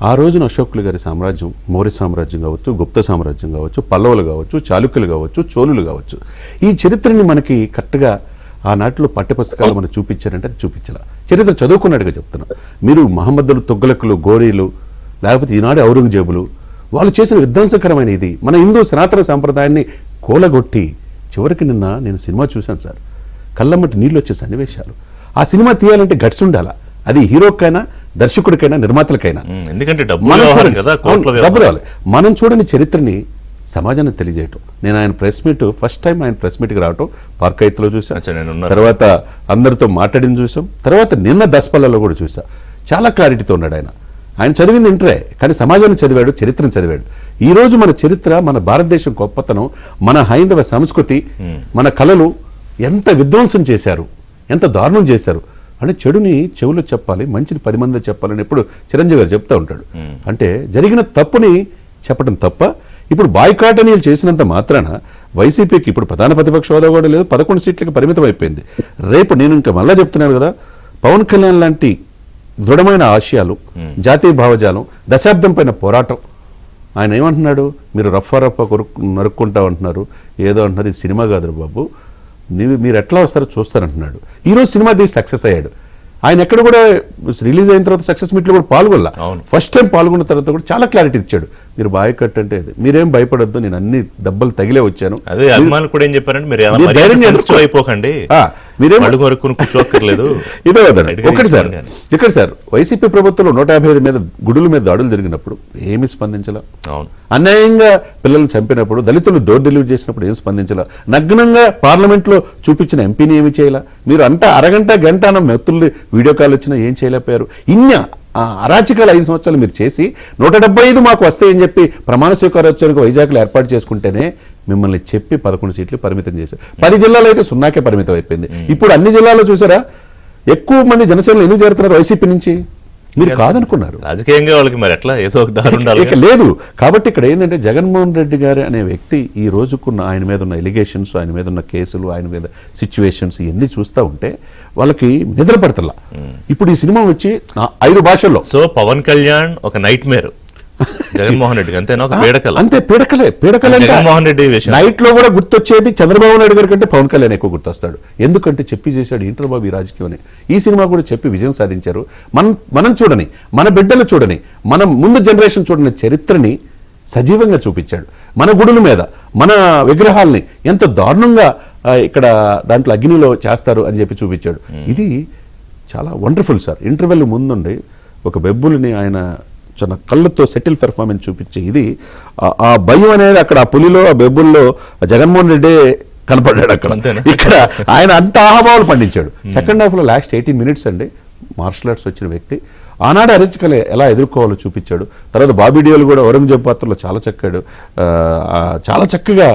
ఆ రోజున అశోకులు గారి సామ్రాజ్యం, మౌర్య సామ్రాజ్యం కావచ్చు, గుప్త సామ్రాజ్యం కావచ్చు, పల్లవులు కావచ్చు, చాళుక్యులు కావచ్చు, చోళులు కావచ్చు, ఈ చరిత్రని మనకి కరెక్ట్గా ఆనాటిలో పాఠ్యపుస్తకాలు మనకు చూపించారంటే అది చూపించాల. చరిత్ర చదువుకున్నట్టుగా చెప్తున్నాం. మీరు మహమ్మద్దులు, తొగ్లకులు, గోరీలు, లేకపోతే ఈనాడు ఔరంగజేబులు, వాళ్ళు చేసిన విధ్వంసకరమైన ఇది మన హిందూ సనాతన సాంప్రదాయాన్ని కూలగొట్టి, చివరికి నిన్న నేను సినిమా చూశాను సార్, కళ్ళమ్మటి నీళ్ళు వచ్చే సన్నివేశాలు. ఆ సినిమా తీయాలంటే గట్స్ ఉండాలా, అది హీరోకైనా, దర్శకుడికైనా, నిర్మాతలకైనా. ఎందుకంటే డబ్బు రావాలి. మనం చూడని చరిత్రని సమాజానికి తెలియజేయటం. నేను ఆయన ప్రెస్ మీట్, ఫస్ట్ టైం ఆయన ప్రెస్ మీట్కి రావటం పార్కైత్లో చూసాను, తర్వాత అందరితో మాట్లాడింది చూసాం, తర్వాత నిన్న దస్పల్లలో కూడా చూసా. చాలా క్లారిటీతో ఉన్నాడు ఆయన. ఆయన చదివింది ఇంటరే, కానీ సమాజాన్ని చదివాడు, చరిత్రను చదివాడు. ఈరోజు మన చరిత్ర, మన భారతదేశం గొప్పతనం, మన హైందవ సంస్కృతి, మన కళలు ఎంత విధ్వంసం చేశారు, ఎంత దారుణం చేశారు అంటే, చెడుని చెవులో చెప్పాలి, మంచిని 10 మంది చెప్పాలని ఎప్పుడు చిరంజీవి గారు చెప్తూ ఉంటాడు. అంటే జరిగిన తప్పుని చెప్పడం తప్ప. ఇప్పుడు బాయ్కాట్ అని వీళ్ళు చేసినంత మాత్రాన వైసీపీకి ఇప్పుడు ప్రధాన ప్రతిపక్ష హోదా కూడా లేదు, 11 సీట్లకి పరిమితం అయిపోయింది. రేపు నేను ఇంకా మళ్ళా చెప్తున్నాను కదా, పవన్ కళ్యాణ్ లాంటి దృఢమైన ఆశయాలు, జాతీయ భావజాలం, దశాబ్దం పైన పోరాటం. ఆయన ఏమంటున్నాడు, మీరు రఫా నరుక్కుంటా అంటున్నారు, ఏదో అంటున్నారు, ఇది సినిమా కాదు బాబు, మీరు ఎట్లా వస్తారో చూస్తారంటున్నాడు. ఈరోజు సినిమా తీసి సక్సెస్ అయ్యాడు. ఆయన ఎక్కడ కూడా రిలీజ్ అయిన తర్వాత సక్సెస్ మీట్లో కూడా పాల్గొనలా. ఫస్ట్ టైం పాల్గొన్న తర్వాత కూడా చాలా క్లారిటీ ఇచ్చాడు. మీరు బాయ్కట్ అంటే మీరేం భయపడొద్దు, నేను అన్ని దెబ్బలు తగిలే వచ్చాను. అదే అభిమానులు కూడా ఏం చెప్పారంటే, మీరు అయిపోకండి, కూర్చోక్కర్లేదు. ఇదే ఇక్కడ సార్ వైసీపీ ప్రభుత్వంలో 155 మీద గుడుల మీద దాడులు జరిగినప్పుడు ఏమి స్పందించలా, అన్యాయంగా పిల్లల్ని చంపినప్పుడు, దళితులు డోర్ డెలివరీ చేసినప్పుడు ఏం స్పందించలా, నగ్నంగా పార్లమెంట్ లో చూపించిన ఎంపీని ఏమి చేయాల, మీరు అంతా అరగంట గంట మెత్తులు వీడియో కాల్ వచ్చినా ఏం చేయలేకపోయారు. ఇన్ని అరాచకాలు 5 సంవత్సరాలు మీరు చేసి 175 మాకు వస్తాయని చెప్పి ప్రమాణ స్వీకారోత్సవానికి వైజాగ్లో ఏర్పాటు చేసుకుంటేనే మిమ్మల్ని చెప్పి 11 సీట్లు పరిమితం చేశారు. 10 జిల్లాలో అయితే 0కే పరిమితం అయిపోయింది. ఇప్పుడు అన్ని జిల్లాల్లో చూసారా, ఎక్కువ మంది జనసేనలు ఎందుకు చేరుతున్నారు వైసీపీ నుంచి, మీరు కాదనుకున్నారు. రాజకీయంగా వాళ్ళకి మరి ఎట్లా ఏదో ఒక దారి ఉండాలి లేదు. కాబట్టి ఇక్కడ ఏంటంటే, జగన్మోహన్ రెడ్డి గారు అనే వ్యక్తి ఈ రోజుకున్న ఆయన మీద ఉన్న ఎలిగేషన్స్, ఆయన మీద ఉన్న కేసులు, ఆయన మీద సిచ్యువేషన్స్ ఇవన్నీ చూస్తూ ఉంటే వాళ్ళకి నిద్ర పడతలా. ఇప్పుడు ఈ సినిమా వచ్చి 5 భాషల్లో. సో పవన్ కళ్యాణ్ ఒక నైట్ మేర్ జగన్మోహన్ రెడ్డి అంతేనా, ఒక పీడకల. అంతే, పీడకలే. జగన్మోహన్ రెడ్డి నైట్ లో కూడా గుర్తొచ్చేది చంద్రబాబు నాయుడు గారి కంటే పవన్ కళ్యాణ్ ఎక్కువ గుర్తొస్తాడు. ఎందుకంటే చెప్పి చేశాడు ఇంటర్ బాబు ఈ రాజకీయం అని. ఈ సినిమా కూడా చెప్పి విజయం సాధించారు. మనం చూడని, మన బిడ్డలు చూడని, మనం ముందు జనరేషన్ చూడని చరిత్రని సజీవంగా చూపించాడు. మన గుడుల మీద, మన విగ్రహాల్ని ఎంత దారుణంగా ఇక్కడ దాంట్లో అగ్నిలో చేస్తారు అని చెప్పి చూపించాడు. ఇది చాలా వండర్ఫుల్ సార్. ఇంటర్వెల్ ముందుండి ఒక బెబ్బుల్ని ఆయన చిన్న కళ్ళతో సెటిల్ పెర్ఫార్మెన్స్ చూపించే ఇది, ఆ భయం అనేది అక్కడ ఆ పులిలో, ఆ బెబ్బుల్లో జగన్మోహన్ రెడ్డి కనపడ్డాడు అక్కడ. ఇక్కడ ఆయన అంత ఆహాభావాలు పండించాడు. సెకండ్ హాఫ్లో లాస్ట్ 18 మినిట్స్ అండి, మార్షల్ ఆర్ట్స్ వచ్చిన వ్యక్తి ఆనాడు అరచకలే ఎలా ఎదుర్కోవాలో చూపించాడు. తర్వాత బాబీ డియోల్ కూడా ఔరంగజేబ్ పాత్రలో చాలా చక్కగా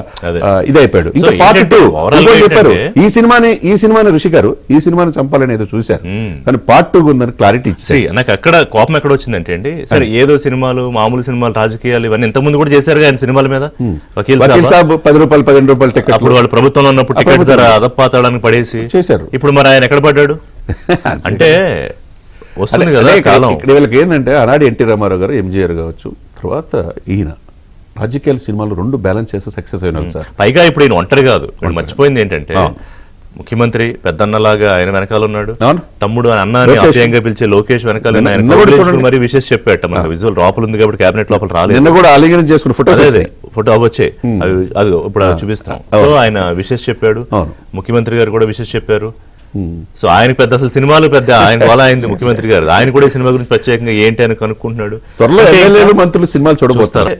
ఇదైపోయాడు. ఇంకా పార్ట్ 2 చెప్పారు, ఈ సినిమాని ఋషి గారు ఈ సినిమాని చంపాలని ఏదో చూశారు, కానీ పార్ట్ 2 ఉందని క్లారిటీ ఇచ్చి. నాకు అక్కడ కోపం ఎక్కడ వచ్చిందంటే అండి, సరే ఏదో సినిమాలు, మామూలు సినిమాలు, రాజకీయాలు ఇవన్నీ ఇంతకుముందు కూడా చేశారు ఆయన సినిమాల మీద. వకీల్ సాబ్ 10 రూపాయలు 15 రూపాయలు టికెట్, అప్పుడు వాళ్ళు ప్రభుత్వంలో ఉన్నప్పుడు టికెట్ ధర అదపాతాడానికి పడేసి చేశారు. ఇప్పుడు మరి ఆయన ఎక్కడ పడ్డాడు అంటే వస్తుంది కదా కాలం. ఇక్కడ వీళ్ళకి ఏంటంటే, ఆనాడు ఎన్టీ రామారావు గారు, ఎంజీఆర్ కావచ్చు, తర్వాత ఈయన రాజకీయాల సినిమాలు 2 బ్యాలెన్స్ చేస్తే సక్సెస్ అయినారు సార్. పైగా ఇప్పుడు ఈయన ఒంటరి కాదు. మర్చిపోయింది ఏంటంటే, ముఖ్యమంత్రి పెద్దన్నలాగా ఆయన వెనకాల ఉన్నాడు, తమ్ముడు అని అన్నాన్ని ఆప్యాయంగా పిలిచే లోకేష్ వెనకాల మరి విషెస్ చెప్పాట. మనకు విజువల్ లోపల ఉంది కాబట్టి క్యాబినెట్ లోపల రాలేదు. నిన్న కూడా ఆలింగనం చేసుకున్న ఫోటో అవచ్చే, అది ఇప్పుడు చూపిస్తాం. సో ఆయన విషెస్ చెప్పాడు, ముఖ్యమంత్రి గారు కూడా విషెస్ చెప్పారు. సో ఆయన పెద్ద అసలు సినిమాలు పెద్ద ఆయన వల్ల అయింది ముఖ్యమంత్రి గారు. ఆయన కూడా ఈ సినిమా గురించి ప్రత్యేకంగా ఏంటి అని కనుక్కుంటున్నాడు. త్వరలో ఎమ్మెల్యేలు మంత్రులు సినిమాలు చూడబోస్తారు.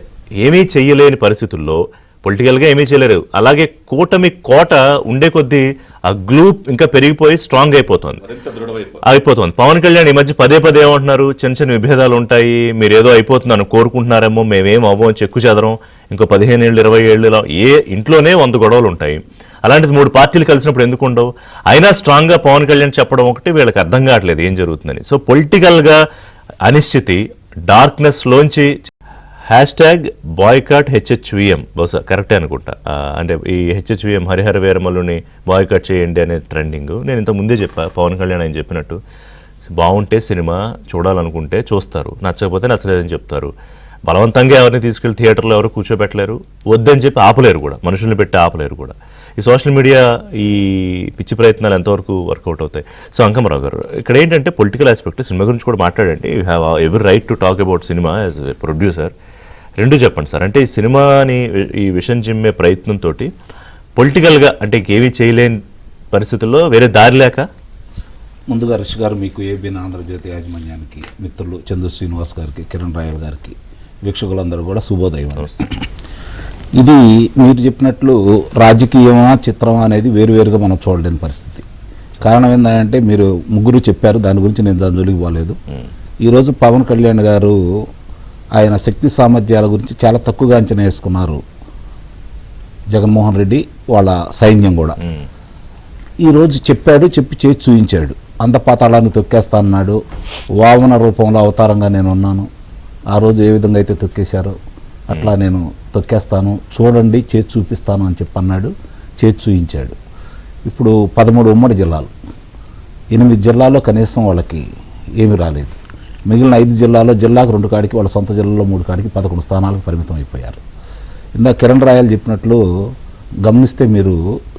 ఏమీ చెయ్యలేని పరిస్థితుల్లో పొలిటికల్ గా ఏమీ చేయలేరు. అలాగే కూటమి కోట ఉండే కొద్దీ ఆ గ్లూ ఇంకా పెరిగిపోయి స్ట్రాంగ్ అయిపోతుంది. పవన్ కళ్యాణ్ ఈ మధ్య పదే పదే ఏమంటున్నారు, చిన్న చిన్న విభేదాలు ఉంటాయి, మీరు ఏదో అయిపోతుందని కోరుకుంటున్నారేమో, మేమేం అవ్వం, చెక్కు చెదరం, ఇంకో 15 ఏళ్ళు 20 ఏళ్ళు ఏ ఇంట్లోనే 100 గొడవలు ఉంటాయి. అలాంటిది 3 పార్టీలు కలిసినప్పుడు ఎందుకు ఉండవు? అయినా స్ట్రాంగ్ గా పవన్ కళ్యాణ్ చెప్పడం ఒకటి వీళ్ళకి అర్థం కావట్లేదు ఏం జరుగుతుందని. సో పొలిటికల్ గా అనిశ్చితి, డార్క్నెస్ లోంచి #బాయ్కాట్ HHVM బహుశా కరెక్టే అనుకుంటా. అంటే ఈ HHVM హరిహర వీరమల్లుని బాయ్కాట్ చేయండి అనే ట్రెండింగ్. నేను ఇంత ముందే చెప్పా, పవన్ కళ్యాణ్ ఆయన చెప్పినట్టు బాగుంటే సినిమా చూడాలనుకుంటే చూస్తారు, నచ్చకపోతే నచ్చలేదని చెప్తారు. బలవంతంగా ఎవరిని తీసుకెళ్లి థియేటర్లో ఎవరు కూర్చోబెట్టలేరు, వద్దని చెప్పి ఆపలేరు కూడా, మనుషుల్ని పెట్టి ఆపలేరు కూడా. ఈ సోషల్ మీడియా ఈ పిచ్చి ప్రయత్నాలు ఎంతవరకు వర్కౌట్ అవుతాయి? సో అంకమరావు గారు, ఇక్కడ ఏంటంటే పొలిటికల్ ఆస్పెక్ట్, సినిమా గురించి కూడా మాట్లాడండి. You have every right to talk about cinema as a producer. రెండు చెప్పండి సార్. అంటే ఈ సినిమాని ఈ విషయం చిమ్మే ప్రయత్నంతో పొలిటికల్గా అంటే ఇంకేమీ చేయలేని పరిస్థితుల్లో వేరే దారి లేక. ముందుగా రిషి గారు, మీకు ఏబిఎన్ ఆంధ్రజ్యోతి యాజమాన్యానికి, మిత్రులు చందు శ్రీనివాస్ గారికి, కిరణ్ రాయల్ గారికి, వీక్షకులందరూ కూడా శుభోదయం. ఇది మీరు చెప్పినట్లు రాజకీయమా చిత్రమా అనేది వేరువేరుగా మనం చూడలేని పరిస్థితి. కారణం ఏంటంటే మీరు ముగ్గురు చెప్పారు, దాని గురించి నేను దాని జోలికి పోలేదు. ఈరోజు పవన్ కళ్యాణ్ గారు ఆయన శక్తి సామర్థ్యాల గురించి చాలా తక్కువగా అంచనా వేసుకున్నారు జగన్మోహన్ రెడ్డి వాళ్ళ సైన్యం కూడా. ఈరోజు చెప్పాడు, చెప్పి చేసి చూపించాడు. అంధపాతాళాన్ని తొక్కేస్తా అన్నాడు, వామన రూపంలో అవతారంగా నేను ఉన్నాను, ఆ రోజు ఏ విధంగా అయితే తొక్కేశారో అట్లా నేను తొక్కేస్తాను, చూడండి చేసి చూపిస్తాను అని చెప్పి అన్నాడు, చేసి చూపించాడు. ఇప్పుడు 13 ఉమ్మడి జిల్లాలు, 8 జిల్లాల్లో కనీసం వాళ్ళకి ఏమీ రాలేదు. మిగిలిన 5 జిల్లాల్లో జిల్లాకు 2 కాడికి, వాళ్ళ సొంత జిల్లాలో 3 కాడికి 11 స్థానాలకు పరిమితం అయిపోయారు. ఇందాక కిరణ్ రాయల్ చెప్పినట్లు గమనిస్తే మీరు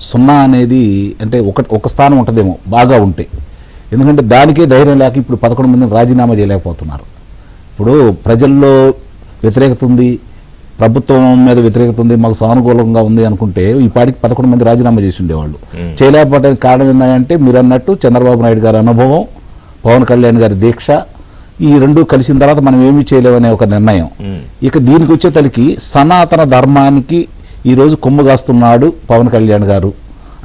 0 అనేది అంటే ఒక స్థానం ఉంటుందేమో బాగా ఉంటే, ఎందుకంటే దానికే ధైర్యం లేక ఇప్పుడు 11 మందిని రాజీనామా చేయలేకపోతున్నారు. ఇప్పుడు ప్రజల్లో వ్యతిరేకత ఉంది, ప్రభుత్వం మీద వ్యతిరేకత ఉంది, మాకు సానుకూలంగా ఉంది అనుకుంటే ఈ పాటికి 11 మంది రాజీనామా చేసి ఉండేవాళ్ళు. చేయలేకపోవడానికి కారణం ఏంటంటే మీరు అన్నట్టు చంద్రబాబు నాయుడు గారి అనుభవం, పవన్ కళ్యాణ్ గారి దీక్ష, ఈ రెండు కలిసిన తర్వాత మనం ఏమీ చేయలేమనే ఒక నిర్ణయం. ఇక దీనికి వచ్చేతలికి సనాతన ధర్మానికి ఈరోజు కొమ్ము కాస్తున్నాడు పవన్ కళ్యాణ్ గారు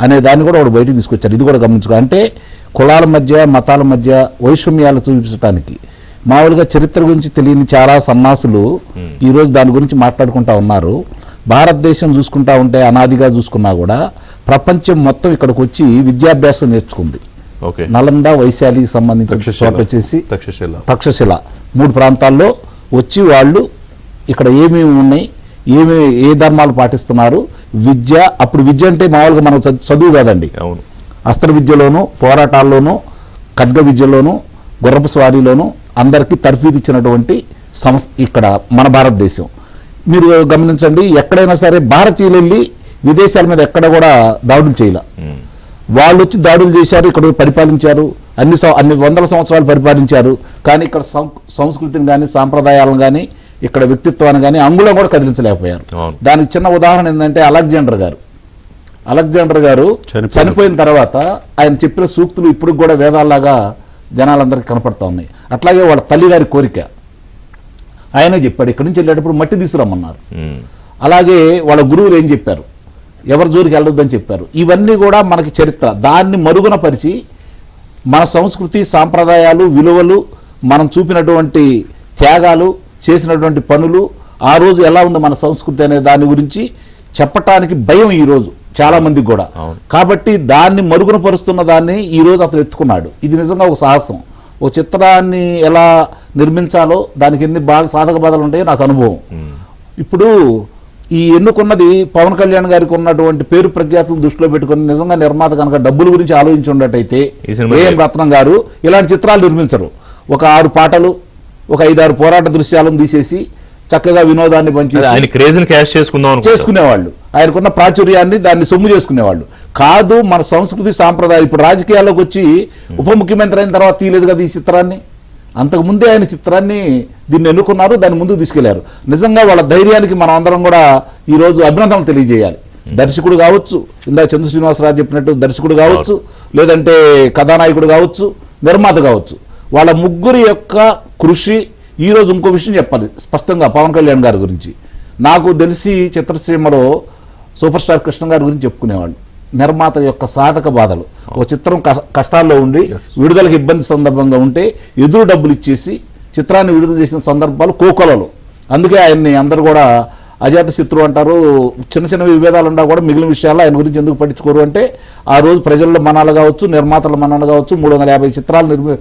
అనే దాన్ని కూడా వాడు బయటకు తీసుకొచ్చారు. ఇది కూడా గమనించుకో. అంటే కులాల మధ్య మతాల మధ్య వైషమ్యాలు చూపించడానికి మామూలుగా చరిత్ర గురించి తెలియని చాలా సన్నాసులు ఈరోజు దాని గురించి మాట్లాడుకుంటా ఉన్నారు. భారతదేశం చూసుకుంటా ఉంటే అనాదిగా చూసుకున్నా కూడా ప్రపంచం మొత్తం ఇక్కడికి వచ్చి విద్యాభ్యాసం నేర్చుకుంది. నలంద, వైశాలికి సంబంధించిన చోట వచ్చేసి తక్షశిల 3 ప్రాంతాల్లో వచ్చి వాళ్ళు ఇక్కడ ఏమేమి ఉన్నాయి, ఏ ధర్మాలు పాటిస్తున్నారు, విద్య. అప్పుడు విద్య అంటే మామూలుగా మన చదువు కాదండి, అస్త్ర విద్యలోను, పోరాటాల్లోనూ, ఖడ్గ విద్యలోను, గుర్రపు స్వారీలోను అందరికీ తర్ఫీదు ఇచ్చినటువంటి సంస్థ ఇక్కడ మన భారతదేశం. మీరు గమనించండి, ఎక్కడైనా సరే భారతీయులు వెళ్ళి విదేశాల మీద ఎక్కడ కూడా దాడులు చేయలే. వాళ్ళు వచ్చి దాడులు చేశారు, ఇక్కడ పరిపాలించారు, అన్ని వందల సంవత్సరాలు పరిపాలించారు. కానీ ఇక్కడ సంస్కృతిని కానీ సాంప్రదాయాలను కానీ ఇక్కడ వ్యక్తిత్వాన్ని కానీ అంగుళం కూడా కదిలించలేకపోయారు. దానికి చిన్న ఉదాహరణ ఏంటంటే అలెగ్జాండర్ గారు చనిపోయిన తర్వాత ఆయన చెప్పిన సూక్తులు ఇప్పుడు కూడా వేదాల్లాగా జనాలందరికీ కనపడతా ఉన్నాయి. అట్లాగే వాళ్ళ తల్లిగారి కోరిక ఆయన చెప్పాడు, ఇక్కడి నుంచి వెళ్ళేటప్పుడు మట్టి తీసుకురమ్మన్నారు. అలాగే వాళ్ళ గురువులు ఏం చెప్పారు, ఎవరి జోలికి వెళ్ళొద్దని చెప్పారు. ఇవన్నీ కూడా మనకి చరిత్ర. దాన్ని మరుగున పరిచి మన సంస్కృతి సాంప్రదాయాలు విలువలు, మనం చూపినటువంటి త్యాగాలు, చేసినటువంటి పనులు, ఆ రోజు ఎలా ఉంది మన సంస్కృతి అనే దాని గురించి చెప్పటానికి భయం ఈరోజు చాలా మందికి కూడా. కాబట్టి దాన్ని మరుగున పరుస్తున్న దాన్ని ఈరోజు అతను ఎత్తుకున్నాడు. ఇది నిజంగా ఒక సాహసం. ఒక చిత్రాన్ని ఎలా నిర్మించాలో దానికి ఎన్ని సాధక బాధలు ఉంటాయో నాకు అనుభవం. ఇప్పుడు ఈ ఎన్నుకున్నది పవన్ కళ్యాణ్ గారికి ఉన్నటువంటి పేరు ప్రఖ్యాతులు దృష్టిలో పెట్టుకుని నిజంగా నిర్మాత కనుక డబ్బుల గురించి ఆలోచించి ఉండటైతే ఏఎం రత్నం గారు ఇలాంటి చిత్రాలు నిర్మించరు. ఒక 6 పాటలు, ఒక 5-6 పోరాట దృశ్యాలను తీసేసి చక్కగా వినోదాన్ని చేసుకునేవాళ్ళు. ఆయనకున్న ప్రాచుర్యాన్ని దాన్ని సొమ్ము చేసుకునేవాళ్ళు కాదు. మన సంస్కృతి సాంప్రదాయాలు ఇప్పుడు రాజకీయాల్లోకి వచ్చి ఉప ముఖ్యమంత్రి అయిన తర్వాత తీయలేదు కదా ఈ చిత్రాన్ని. అంతకుముందే ఆయన చిత్రాన్ని దీన్ని ఎన్నుకున్నారు, దాన్ని ముందుకు తీసుకెళ్లారు. నిజంగా వాళ్ళ ధైర్యానికి మనం అందరం కూడా ఈరోజు అభినందనలు తెలియజేయాలి. దర్శకుడు కావచ్చు, ఇందాక చంద్ర శ్రీనివాసరావు చెప్పినట్టు దర్శకుడు కావచ్చు, లేదంటే కథానాయకుడు కావచ్చు, నిర్మాత కావచ్చు, వాళ్ళ ముగ్గురి యొక్క కృషి. ఈరోజు ఇంకో విషయం చెప్పాలి స్పష్టంగా పవన్ కళ్యాణ్ గారి గురించి. నాకు తెలిసి చిత్రసీమలో సూపర్ స్టార్ కృష్ణ గారి గురించి చెప్పుకునేవాళ్ళు. నిర్మాత యొక్క సాధక బాధలు, ఒక చిత్రం కష్టాల్లో ఉండి విడుదలకు ఇబ్బంది సందర్భంగా ఉంటే ఎదురు డబ్బులు ఇచ్చేసి చిత్రాన్ని విడుదల చేసిన సందర్భాలు కోకొలలో. అందుకే ఆయన్ని అందరూ కూడా అజాత శత్రువు అంటారు. చిన్న చిన్న విభేదాలు ఉన్నా కూడా మిగిలిన విషయాల్లో ఆయన గురించి ఎందుకు పట్టించుకోరు అంటే ఆ రోజు ప్రజల్లో మనాలు కావచ్చు, నిర్మాతల మనాలు కావచ్చు, 350 చిత్రాలు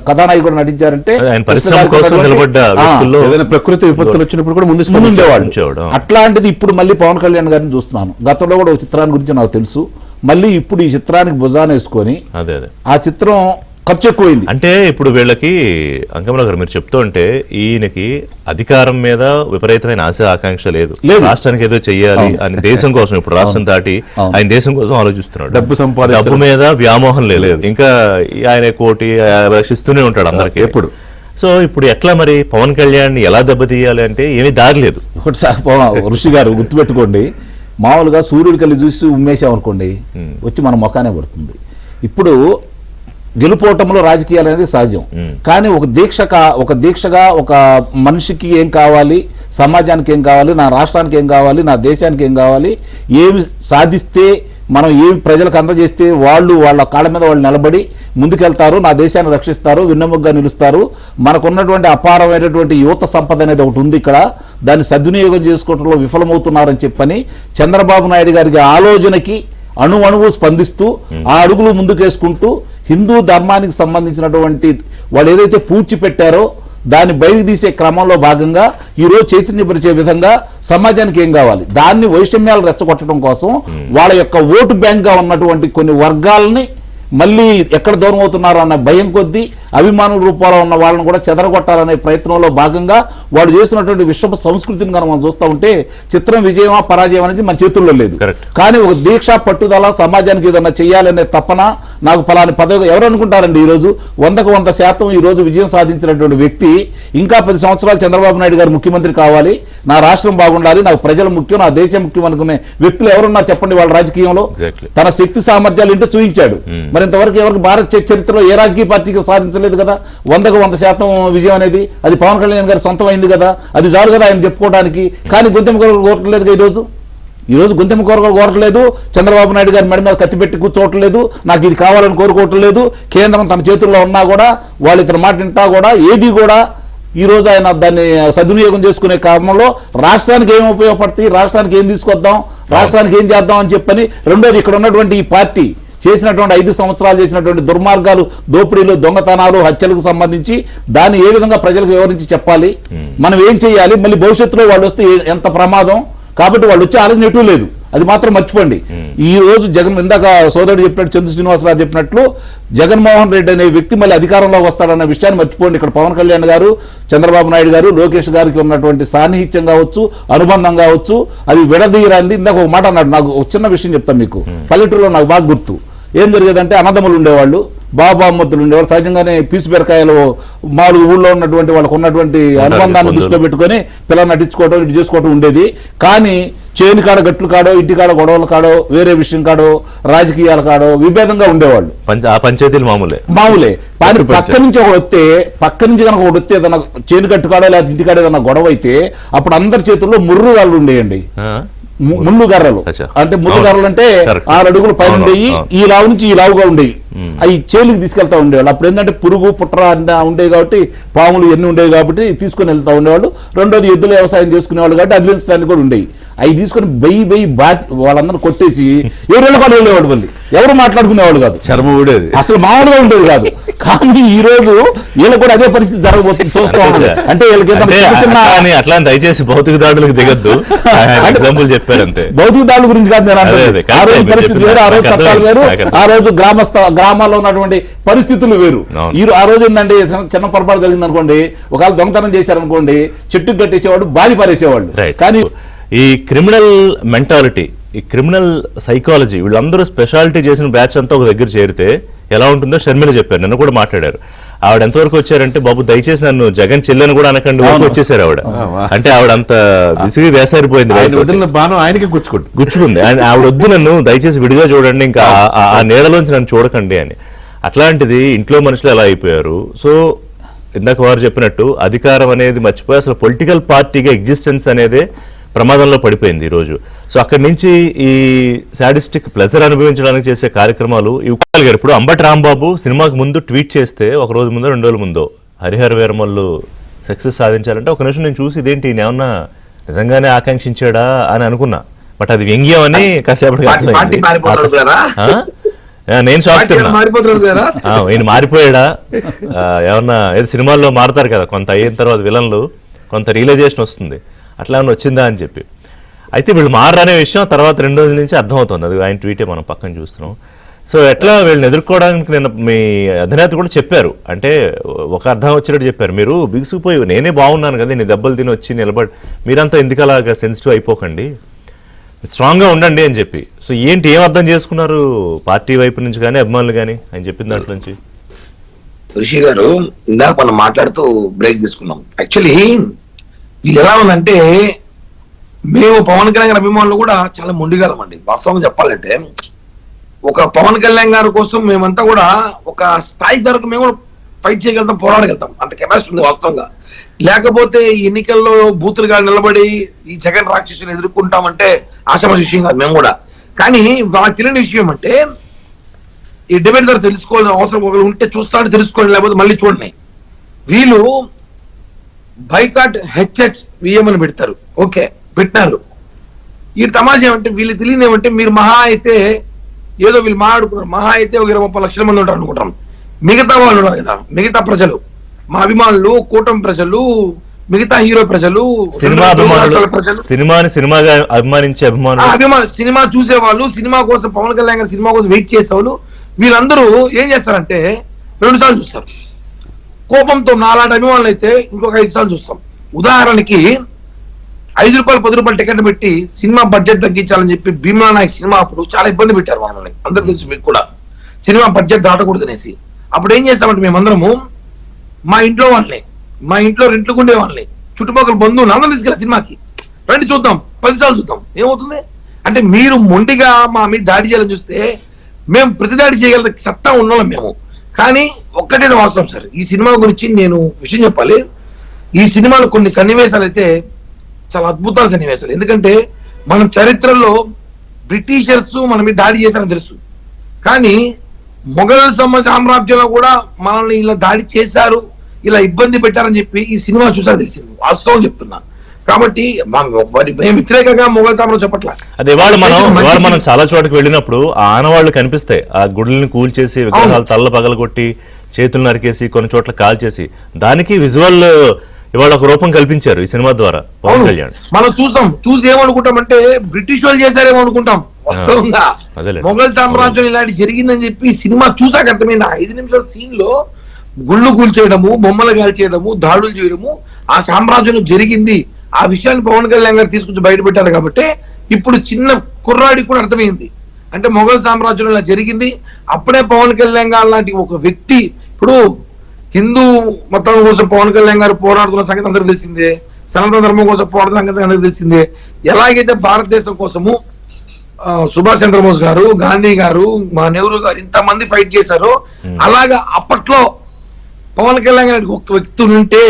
కథానాయకుడు నటించారంటే ఏదైనా ప్రకృతి విపత్తులు వచ్చినప్పుడు కూడా ముందుండేవాళ్ళు. అట్లాంటిది ఇప్పుడు మళ్ళీ పవన్ కళ్యాణ్ గారిని చూస్తున్నాను. గతంలో కూడా ఒక చిత్రాన్ని గురించి నాకు తెలుసు. మళ్ళీ ఇప్పుడు ఈ చిత్రానికి భుజాన వేసుకొని ఆ చిత్రం ఖర్చు ఎక్కువైంది. అంటే ఇప్పుడు వీళ్ళకి అంకమరావు గారు మీరు చెప్తూ ఉంటే ఈయనకి అధికారం మీద విపరీతమైన ఆశ ఆకాంక్ష లేదు, రాష్ట్రానికి ఏదో చెయ్యాలి అని దేశం కోసం, ఇప్పుడు రాష్ట్రం దాటి ఆయన దేశం కోసం ఆలోచిస్తున్నాడు. డబ్బు మీద వ్యామోహం లేదు. ఇంకా ఆయన కోటి రక్షిస్తూనే ఉంటాడు అందరికీ ఎప్పుడు. సో ఇప్పుడు ఎట్లా మరి పవన్ కళ్యాణ్ ఎలా దెబ్బతీయాలి అంటే ఏమీ దారి లేదు. ఒకటి ఋషి గారు గుర్తుపెట్టుకోండి, మామూలుగా సూర్యుడి కళ్ళు చూసి ఉమ్మేసామనుకోండి వచ్చి మన మొఖానే పడుతుంది. ఇప్పుడు గెలుపోవటంలో రాజకీయాలు అనేది సహజం. కానీ ఒక దీక్షగా ఒక మనిషికి ఏం కావాలి, సమాజానికి ఏం కావాలి, నా రాష్ట్రానికి ఏం కావాలి, నా దేశానికి ఏం కావాలి, ఏమి సాధిస్తే మనం ఏమి ప్రజలకు అందజేస్తే వాళ్ళు వాళ్ళ కాళ్ళ మీద వాళ్ళు నిలబడి ముందుకెళ్తారు, నా దేశాన్ని రక్షిస్తారు, వెన్నెముగ్గా నిలుస్తారు. మనకున్నటువంటి అపారమైనటువంటి యువత సంపద అనేది ఒకటి ఉంది ఇక్కడ, దాన్ని సద్వినియోగం చేసుకోవడంలో విఫలమవుతున్నారని చెప్పని చంద్రబాబు నాయుడు గారికి ఆలోచనకి అణువు స్పందిస్తూ ఆ అడుగులు ముందుకేసుకుంటూ హిందూ ధర్మానికి సంబంధించినటువంటి వాళ్ళు ఏదైతే పూడ్చిపెట్టారో దాన్ని బయటకు తీసే క్రమంలో భాగంగా ఈరోజు చైతన్యపరిచే విధంగా సమాజానికి ఏం కావాలి, దాన్ని వైషమ్యాలు రెచ్చగొట్టడం కోసం వాళ్ళ యొక్క ఓటు బ్యాంక్గా ఉన్నటువంటి కొన్ని వర్గాలని మళ్ళీ ఎక్కడ దూరం అవుతున్నారో అన్న భయం కొద్దీ అభిమానుల రూపంలో ఉన్న వాళ్ళని కూడా చెదరగొట్టాలనే ప్రయత్నంలో భాగంగా వాడు చేస్తున్నటువంటి విశ్వ సంస్కృతిని కనుక మనం చూస్తూ ఉంటే చిత్రం విజయమా పరాజయం అనేది మన చేతుల్లో లేదు. కానీ ఒక దీక్ష పట్టుదల సమాజానికి ఏదన్నా చేయాలనే తపన, నాకు ఫలాని పదవి ఎవరు అనుకుంటారండి ఈరోజు 100కు 100% ఈరోజు విజయం సాధించినటువంటి వ్యక్తి ఇంకా 10 సంవత్సరాలు చంద్రబాబు నాయుడు గారు ముఖ్యమంత్రి కావాలి, నా రాష్ట్రం బాగుండాలి, నాకు ప్రజలు ముఖ్యం, నా దేశం ముఖ్యం అనుకునే వ్యక్తులు ఎవరున్నారు చెప్పండి వాళ్ళ రాజకీయంలో? తన శక్తి సామర్థ్యాలు ఏంటో చూపించాడు. మరి ఇంతవరకు ఎవరికి భారత చరిత్రలో ఏ రాజకీయ పార్టీకి సాధించలేదు కదా 100కు 100% విజయం అనేది. అది పవన్ కళ్యాణ్ గారి సొంతం అయింది కదా, అది చాలు కదా ఆయన చెప్పుకోవడానికి. కానీ గొంతెమ్మ కోరలు కోరట్లేదు ఈరోజు గొంతెమ్మ కోరలు కోరట్లేదు, చంద్రబాబు నాయుడు గారి మెడ మీద కత్తి పెట్టి కూర్చోవట్లేదు, నాకు ఇది కావాలని కోరుకోవట్లేదు. కేంద్రం తన చేతుల్లో ఉన్నా కూడా వాళ్ళు ఇతర మాట వింటా కూడా ఏది కూడా ఈరోజు ఆయన దాన్ని సద్వినియోగం చేసుకునే క్రమంలో రాష్ట్రానికి ఏం ఉపయోగపడుతుంది, రాష్ట్రానికి ఏం తీసుకొద్దాం, రాష్ట్రానికి ఏం చేద్దాం అని చెప్పని. రెండోది ఇక్కడ ఉన్నటువంటి ఈ పార్టీ చేసినటువంటి 5 సంవత్సరాలు చేసినటువంటి దుర్మార్గాలు, దోపిడీలు, దొంగతనాలు, హత్యలకు సంబంధించి దాన్ని ఏ విధంగా ప్రజలకు వివరించి చెప్పాలి, మనం ఏం చేయాలి, మళ్ళీ భవిష్యత్తులో వాళ్ళు వస్తే ఎంత ప్రమాదం. కాబట్టి వాళ్ళు వచ్చే ఆలోచన ఎటు లేదు, అది మాత్రం మర్చిపోండి. ఈ రోజు ఇందాక సోదరుడు చెప్పినట్టు చంద్ర శ్రీనివాసరావు చెప్పినట్లు జగన్మోహన్ రెడ్డి అనే వ్యక్తి మళ్ళీ అధికారంలోకి వస్తాడన్న విషయాన్ని మర్చిపోండి. ఇక్కడ పవన్ కళ్యాణ్ గారు, చంద్రబాబు నాయుడు గారు, లోకేష్ గారికి ఉన్నటువంటి సాన్నిహిత్యం కావచ్చు, అనుబంధం కావచ్చు, అది విడదీయరాంది. ఇందాక ఒక మాట అన్నాడు, నాకు ఒక చిన్న విషయం చెప్తాను మీకు. పల్లెటూరులో నాకు బాగా గుర్తు ఏం జరిగేదంటే అన్నదమ్ములు ఉండేవాళ్ళు, బాబామ్మతులు ఉండేవాళ్ళు. సహజంగానే పీసు బెరకాయలు మామూలు ఊళ్ళో ఉన్నటువంటి వాళ్ళకు ఉన్నటువంటి అనుబంధాన్ని దృష్టిలో పెట్టుకొని పిల్లల్ని నటించుకోవడం ఇటు చేసుకోవడం ఉండేది. కానీ చేను కాడ, గట్లు కాడో, ఇంటి కాడ గొడవల కాడో, వేరే విషయం కాడో, రాజకీయాల కాడో విభేదంగా ఉండేవాళ్ళు. పంచాయతీలు మామూలే. పక్క నుంచి కనుక ఒకటి వస్తే ఏదన్నా చేను కట్టుకాడో లేదా ఇంటి కాడ ఏదన్నా గొడవ అయితే అప్పుడు అందరి చేతుల్లో ముర్రు వాళ్ళు ఉండేయండి, ముళ్ళు గర్రలు. అంటే ముళ్ళు గర్రలు అంటే 6 అడుగులు పైన ఉండేవి, ఈ లావు నుంచి ఈ లావుగా ఉండేవి. అవి చేలుకి తీసుకెళ్తా ఉండేవాళ్ళు. అప్పుడు ఏంటంటే పురుగు పుట్ర ఉండేవి కాబట్టి, పాములు ఎన్ని ఉండేవి కాబట్టి తీసుకుని వెళ్తా ఉండేవాళ్ళు. రెండోది ఎద్దుల వ్యవసాయం చేసుకునేవాళ్ళు కాబట్టి అదిలించడానికి కూడా ఉండేవి. అవి తీసుకుని బెయ్యి వాళ్ళందరూ కొట్టేసి ఎవరు కూడా వెళ్ళేవాడు, మళ్ళీ ఎవరు మాట్లాడుకునేవాళ్ళు కాదు, చర్మం ఉండేది, అసలు మామూలుగా ఉండేది కాదు. కానీ ఈ రోజు వీళ్ళు కూడా అదే పరిస్థితి జరగబోతుంది చూస్తా ఉన్నారు. అంటే వీళ్ళకి అట్లా దయచేసి భౌతిక దాడులకు దిగద్దు, ఎగ్జాంపుల్ చెప్పారంతే. భౌతిక దాడుల గురించి కాదు నేను అంటే, ఆ రోజు పరిస్థితి వేరు, ఆ రోజు చట్టాలు వేరు, ఆ రోజు గ్రామాల్లో ఉన్నటువంటి పరిస్థితులు వేరు. ఆ రోజు ఏంటంటే చిన్న పొరపాటు జరిగింది అనుకోండి, ఒకవేళ దొంగతనం చేశారనుకోండి, చెట్టుకు కట్టేసేవాడు, బాధి పారేసేవాళ్ళు. కానీ ఈ క్రిమినల్ మెంటాలిటీ, ఈ క్రిమినల్ సైకాలజీ, వీళ్ళందరూ స్పెషాలిటీ చేసిన బ్యాచ్ అంతా ఒక దగ్గర చేరితే ఎలా ఉంటుందో షర్మిల చెప్పారు, నిన్న కూడా మాట్లాడారు. ఆవిడ ఎంతవరకు వచ్చారంటే బాబు దయచేసి నన్ను జగన్ చెల్లెని కూడా అనకండి వరకు వచ్చేసారు ఆవిడ. అంటే ఆవిడ అంత విసిగి వేసారిపోయింది, వదిలిన బాణం ఆయనకి గుచ్చుకుంది. ఆవిడ వద్దు నన్ను దయచేసి విడిగా చూడండి, ఇంకా ఆ నీడలోంచి నన్ను చూడకండి అని. అట్లాంటిది ఇంట్లో మనుషులు ఎలా అయిపోయారు. సో ఇందాక వారు చెప్పినట్టు అధికారం అనేది మర్చిపోయి అసలు పొలిటికల్ పార్టీగా ఎగ్జిస్టెన్స్ అనేదే ప్రమాదంలో పడిపోయింది ఈరోజు. సో అక్కడి నుంచి ఈ సాడిస్టిక్ ప్లెజర్ అనుభవించడానికి చేసే కార్యక్రమాలు ఇవ్వాలి గారు. ఇప్పుడు అంబటి రాంబాబు సినిమాకి ముందు ట్వీట్ చేస్తే ఒక రోజు ముందో 2 రోజుల ముందో హరిహర వీరమల్లు సక్సెస్ సాధించాలంటే ఒక నిమిషం నేను చూసి ఇదేంటి నేమన్నా నిజంగానే ఆకాంక్షించాడా అని అనుకున్నా. బట్ అది వ్యంగ్యం అని కాసేపటికి నేను షాక్ తిన్నా. ఈయన మారిపోయాడా, ఏమన్నా ఏదో సినిమాల్లో మారుతారు కదా కొంత అయిన తర్వాత విలన్లు, కొంత రియలైజేషన్ వస్తుంది, అట్లా ఏమన్నా వచ్చిందా అని చెప్పి. అయితే వీళ్ళు మారనే విషయం తర్వాత 2 రోజుల నుంచి అర్థమవుతుంది. అది ఆయన ట్వీటే మనం పక్కన చూస్తున్నాం. సో ఎట్లా వీళ్ళని ఎదుర్కోవడానికి నిన్న మీ అధినేత కూడా చెప్పారు, అంటే ఒక అర్థం వచ్చినట్టు చెప్పారు, మీరు బిగుసుకుపోయి నేనే బాగున్నాను కదా నీ దెబ్బలు తిని వచ్చి నిలబడి మీరంతా ఎందుకు అలాగా సెన్సిటివ్ అయిపోకండి, స్ట్రాంగ్గా ఉండండి అని చెప్పి. సో ఏంటి ఏం అర్థం చేసుకున్నారు పార్టీ వైపు నుంచి కానీ అభిమానులు కానీ ఆయన చెప్పిన దాంట్లో నుంచి? ఋషి గారు ఇందాక మనం మాట్లాడుతూ బ్రేక్ తీసుకున్నాం. యాక్చువల్లీ వీళ్ళు ఎలా ఉందంటే, మేము పవన్ కళ్యాణ్ గారి అభిమానులు కూడా చాలా మొండిగాలం అండి. వాస్తవంగా చెప్పాలంటే ఒక పవన్ కళ్యాణ్ గారి కోసం మేమంతా కూడా ఒక స్థాయి వరకు మేము కూడా ఫైట్ చేయగలుగుతాం, పోరాడగలుగుతాం, అంత కెపాసిటీ ఉంది వాస్తవంగా. లేకపోతే ఈ ఎన్నికల్లో బూతులుగా నిలబడి ఈ జగన్ రాక్షసుని ఎదుర్కొంటామంటే ఆశామాషి విషయం కాదు మేము కూడా. కానీ వాళ్ళకి తెలియని విషయం అంటే ఈ డిబేట్ ద్వారా తెలుసుకోవాల్సిన అవసరం ఒకరు ఉంటే చూస్తాడు తెలుసుకోండి, లేకపోతే మళ్ళీ చూడండి. వీళ్ళు బైకాట్ HHVM అని పెడతారు, ఓకే పెట్టినారు. ఈ తమాషా ఏమంటే వీళ్ళు తెలియదు ఏమంటే, మీరు మహా అయితే ఏదో వీళ్ళు మాట్లాడుకున్నారు, మహా అయితే ఒక 20-30 లక్షల మంది ఉంటారు అనుకుంటాం. మిగతా వాళ్ళు ఉన్నారు కదా, మిగతా ప్రజలు, మా అభిమానులు, కూటమి ప్రజలు, మిగతా హీరో ప్రజలు, సినిమా అభిమానులు, సినిమాగా అభిమానించే అభిమానులు, సినిమా చూసేవాళ్ళు, సినిమా కోసం పవన్ కళ్యాణ్ గారి సినిమా కోసం వెయిట్ చేసేవాళ్ళు, వీళ్ళందరూ ఏం చేస్తారంటే 2 సార్లు చూస్తారు. కోపంతో నాలాంటి అభిమానులు అయితే ఇంకొక 5 సార్లు చూస్తాం. ఉదాహరణకి 5 రూపాయలు 10 రూపాయలు టికెట్ పెట్టి సినిమా బడ్జెట్ తగ్గించాలని చెప్పి భీమ్లా నాయక్ సినిమా అప్పుడు చాలా ఇబ్బంది పెట్టారు మనల్ని, అందరూ తెలుసు మీకు కూడా, సినిమా బడ్జెట్ దాటకూడదు అనేసి. అప్పుడు ఏం చేస్తామంటే మేమందరము మా ఇంట్లో వాళ్ళని, మా ఇంట్లో రెంట్లకు ఉండే వాళ్ళని, చుట్టుపక్కల బంధువులు అందరూ తీసుకెళ్ళి సినిమాకి రండి చూద్దాం, 10 సార్లు చూద్దాం, ఏమవుతుంది అంటే మీరు మొండిగా మా మీద దాడి చేయాలని చూస్తే మేము ప్రతిదాడి చేయగల సత్తా ఉన్నోళ్ళం మేము. కానీ ఒక్కటే వాస్తవం సార్, ఈ సినిమా గురించి నేను విషయం చెప్పాలి. ఈ సినిమాలో కొన్ని సన్నివేశాలు అయితే చాలా అద్భుతాల సన్నివేశాలు. ఎందుకంటే మనం చరిత్రలో బ్రిటిషర్స్ మన మీద దాడి చేశారని తెలుసు, కానీ మొఘల్ సామ్రాజ్యంలో కూడా మనల్ని ఇలా దాడి చేశారు, ఇలా ఇబ్బంది పెట్టారని చెప్పి ఈ సినిమా చూసా తెలిసింది. వాస్తవం చెప్తున్నా. కాబట్టి మేము వ్యతిరేకంగా మొఘల్ సామ్రాజ్యం చెప్పట్లా. అదే ఇవాళ మనం చాలా చోటకి వెళ్ళినప్పుడు ఆ ఆనవాళ్లు కనిపిస్తాయి. ఆ గుడుల్ని కూల్చేసి విగ్రహాలు తల్ల పగలగొట్టి చేతులు నరికేసి కొన్ని చోట్ల కాల్ చేసి దానికి విజువల్ ఇవాళ ఒక రూపం కల్పించారు ఈ సినిమా ద్వారా పవన్ కళ్యాణ్. మనం చూసి ఏమనుకుంటామంటే బ్రిటిష్ వాళ్ళు చేశారేమో అనుకుంటాం. వాస్తవంగా మొఘల్ సామ్రాజ్యం ఇలాంటి జరిగిందని చెప్పి సినిమా చూసాక అర్థమైంది. 5 నిమిషాల సీన్ లో గుళ్ళు కూల్చేయడము, బొమ్మలు కాల్చేయడము, దాడులు చేయడము ఆ సామ్రాజ్యంలో జరిగింది. ఆ విషయాన్ని పవన్ కళ్యాణ్ గారు తీసుకొచ్చి బయట పెట్టారు. కాబట్టి ఇప్పుడు చిన్న కుర్రాడికి కూడా అర్థమైంది, అంటే మొఘల్ సామ్రాజ్యంలో ఇలా జరిగింది. అప్పుడే పవన్ కళ్యాణ్ గారు లాంటి ఒక వ్యక్తి, ఇప్పుడు హిందూ మతం కోసం పవన్ కళ్యాణ్ గారు పోరాడుతున్న సంగతి అందరికి తెలిసిందే, సనాతన ధర్మం కోసం పోరాడుతున్న సంగతి అందరికి తెలిసిందే. ఎలాగైతే భారతదేశం కోసము సుభాష్ చంద్రబోస్ గారు, గాంధీ గారు, మా నెహ్రూ గారు ఇంతమంది ఫైట్ చేశారో, అలాగా అప్పట్లో పవన్ కళ్యాణ్ గారికి ఒక వ్యక్తి ఉంటే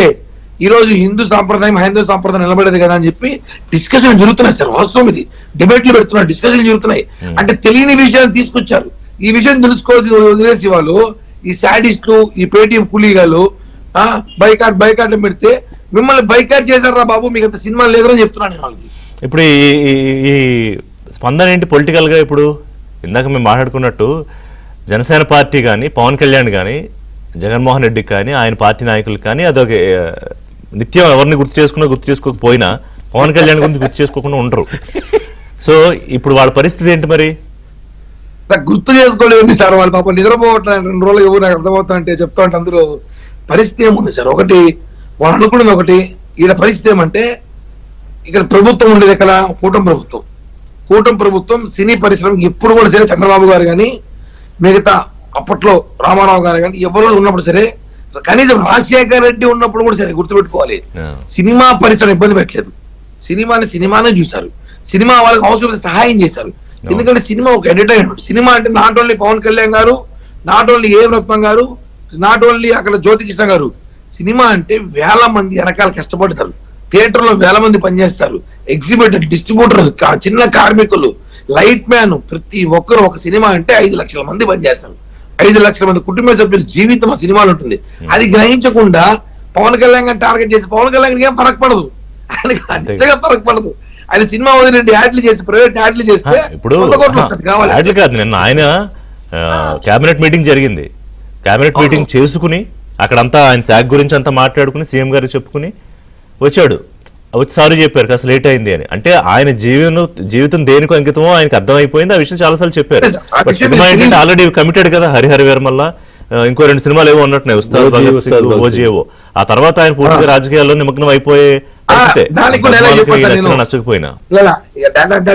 ఈ రోజు హిందూ సాంప్రదాయం, హైందవ సాంప్రదాయం నిలబడేది కదా అని చెప్పి డిస్కషన్ జరుగుతున్నాయి సార్. వాస్తవం ఇది, డిబేట్లు పెడుతున్నారు, డిస్కషన్ జరుగుతున్నాయి. అంటే తెలియని విషయాన్ని తీసుకొచ్చారు. ఈ విషయం తెలుసుకోవాల్సి వదిలేసి వాళ్ళు ఈ శాడిస్టులు, ఈ పేటీఎం కూలీగాలు బైకాట్ పెడితే మిమ్మల్ని బైకాట్ చేశారా బాబు, మీకు అంత సినిమా లేదని చెప్తున్నాను నేను వాళ్ళకి. ఇప్పుడు ఈ స్పందన ఏంటి పొలిటికల్ గా? ఇప్పుడు ఇందాక మేము మాట్లాడుకున్నట్టు జనసేన పార్టీ కానీ, పవన్ కళ్యాణ్ కానీ, జగన్మోహన్ రెడ్డి కానీ, ఆయన పార్టీ నాయకులు కానీ అదొక నిత్యం ఎవరిని గుర్తు చేసుకోకపోయినా పవన్ కళ్యాణ్ గురించి గుర్తు చేసుకోకుండా ఉండరు. సో ఇప్పుడు వాళ్ళ పరిస్థితి ఏంటి మరి? గుర్తు చేసుకోలేదు సార్, వాళ్ళు పాపం నిద్రపోవట్లేదు 2 రోజులు. ఎవరు నాకు అర్థమవుతా అంటే చెప్తా అంటే అందులో పరిస్థితి ఏముంది సార్? ఒకటి వాళ్ళు అనుకున్నది ఒకటి, ఈయన పరిస్థితి ఏమంటే ఇక్కడ ప్రభుత్వం ఉండేది ఇక్కడ కూటమి ప్రభుత్వం సినీ పరిశ్రమకి ఎప్పుడు కూడా సరే చంద్రబాబు గారు కానీ, మిగతా అప్పట్లో రామారావు గారు కానీ ఎవరు ఉన్నప్పుడు సరే కనీసం రాజశేఖర్ రెడ్డి ఉన్నప్పుడు కూడా సరే గుర్తుపెట్టుకోవాలి, Yeah. సినిమా పరిశ్రమ ఇబ్బంది పెట్టలేదు. సినిమానే చూశారు, సినిమా వాళ్ళకి అవసరమైన సహాయం చేశారు. ఎందుకంటే సినిమా ఒక ఎంటర్టైన్మెంట్. సినిమా అంటే నాట్ ఓన్లీ పవన్ కళ్యాణ్ గారు, నాట్ ఓన్లీ ఏ రత్నం గారు, నాట్ ఓన్లీ అక్కడ జ్యోతికృష్ణ గారు. సినిమా అంటే వేల మంది వెనకాల కష్టపడతారు, థియేటర్ లో వేల మంది పనిచేస్తారు, ఎగ్జిబిటర్, డిస్ట్రిబ్యూటర్, చిన్న కార్మికులు, లైట్ మ్యాన్, ప్రతి ఒక్కరు. ఒక సినిమా అంటే 5 లక్షల మంది పనిచేస్తారు, 5 లక్షల మంది కుటుంబ సభ్యుల జీవితం ఆ సినిమాలో ఉంటుంది. అది గ్రహించకుండా పవన్ కళ్యాణ్ గారిని టార్గెట్ చేసి పవన్ కళ్యాణ్ గారికి ఏం ఫరక్ పడదు, ఆయనకి నిజంగా ఫరక్ పడదు. ఆయన సినిమా వదిలేండి యాడ్లు చేసి, ప్రైవేట్ యాడ్లు చేస్తే ఇప్పుడు 100 కోట్లు వస్తుంది కావాలి. యాడ్లు కాదు, నిన్న ఆయన కేబినెట్ మీటింగ్ జరిగింది, కేబినెట్ మీటింగ్ చేసుకుని అక్కడంతా ఆయన శాఖ గురించి అంతా మాట్లాడుకుని సీఎం గారికి చెప్పుకుని వచ్చాడు. వచ్చి సారీ చెప్పారు కాస్త లేట్ అయింది అని. అంటే ఆయన జీవితం దేనికో అంకితమో ఆయనకు అర్థమైపోయింది. ఆ విషయం చాలాసార్లు చెప్పారు. బట్ సినిమా ఏంటంటే ఆల్రెడీ కమిటెడ్ కదా, హరిహర వీరమల్ల, ఇంకో 2 సినిమాలు ఏవో ఉన్నట్టున్నాయి, ఉస్తాద్ భగత్ సింగ్, ఓజీఏవో. ఆ తర్వాత ఆయన పూర్తిగా రాజకీయాల్లో నిమగ్నం అయిపోయే దానికి కూడా ఎలా చెప్పాను నేను? నచ్చకపోయినా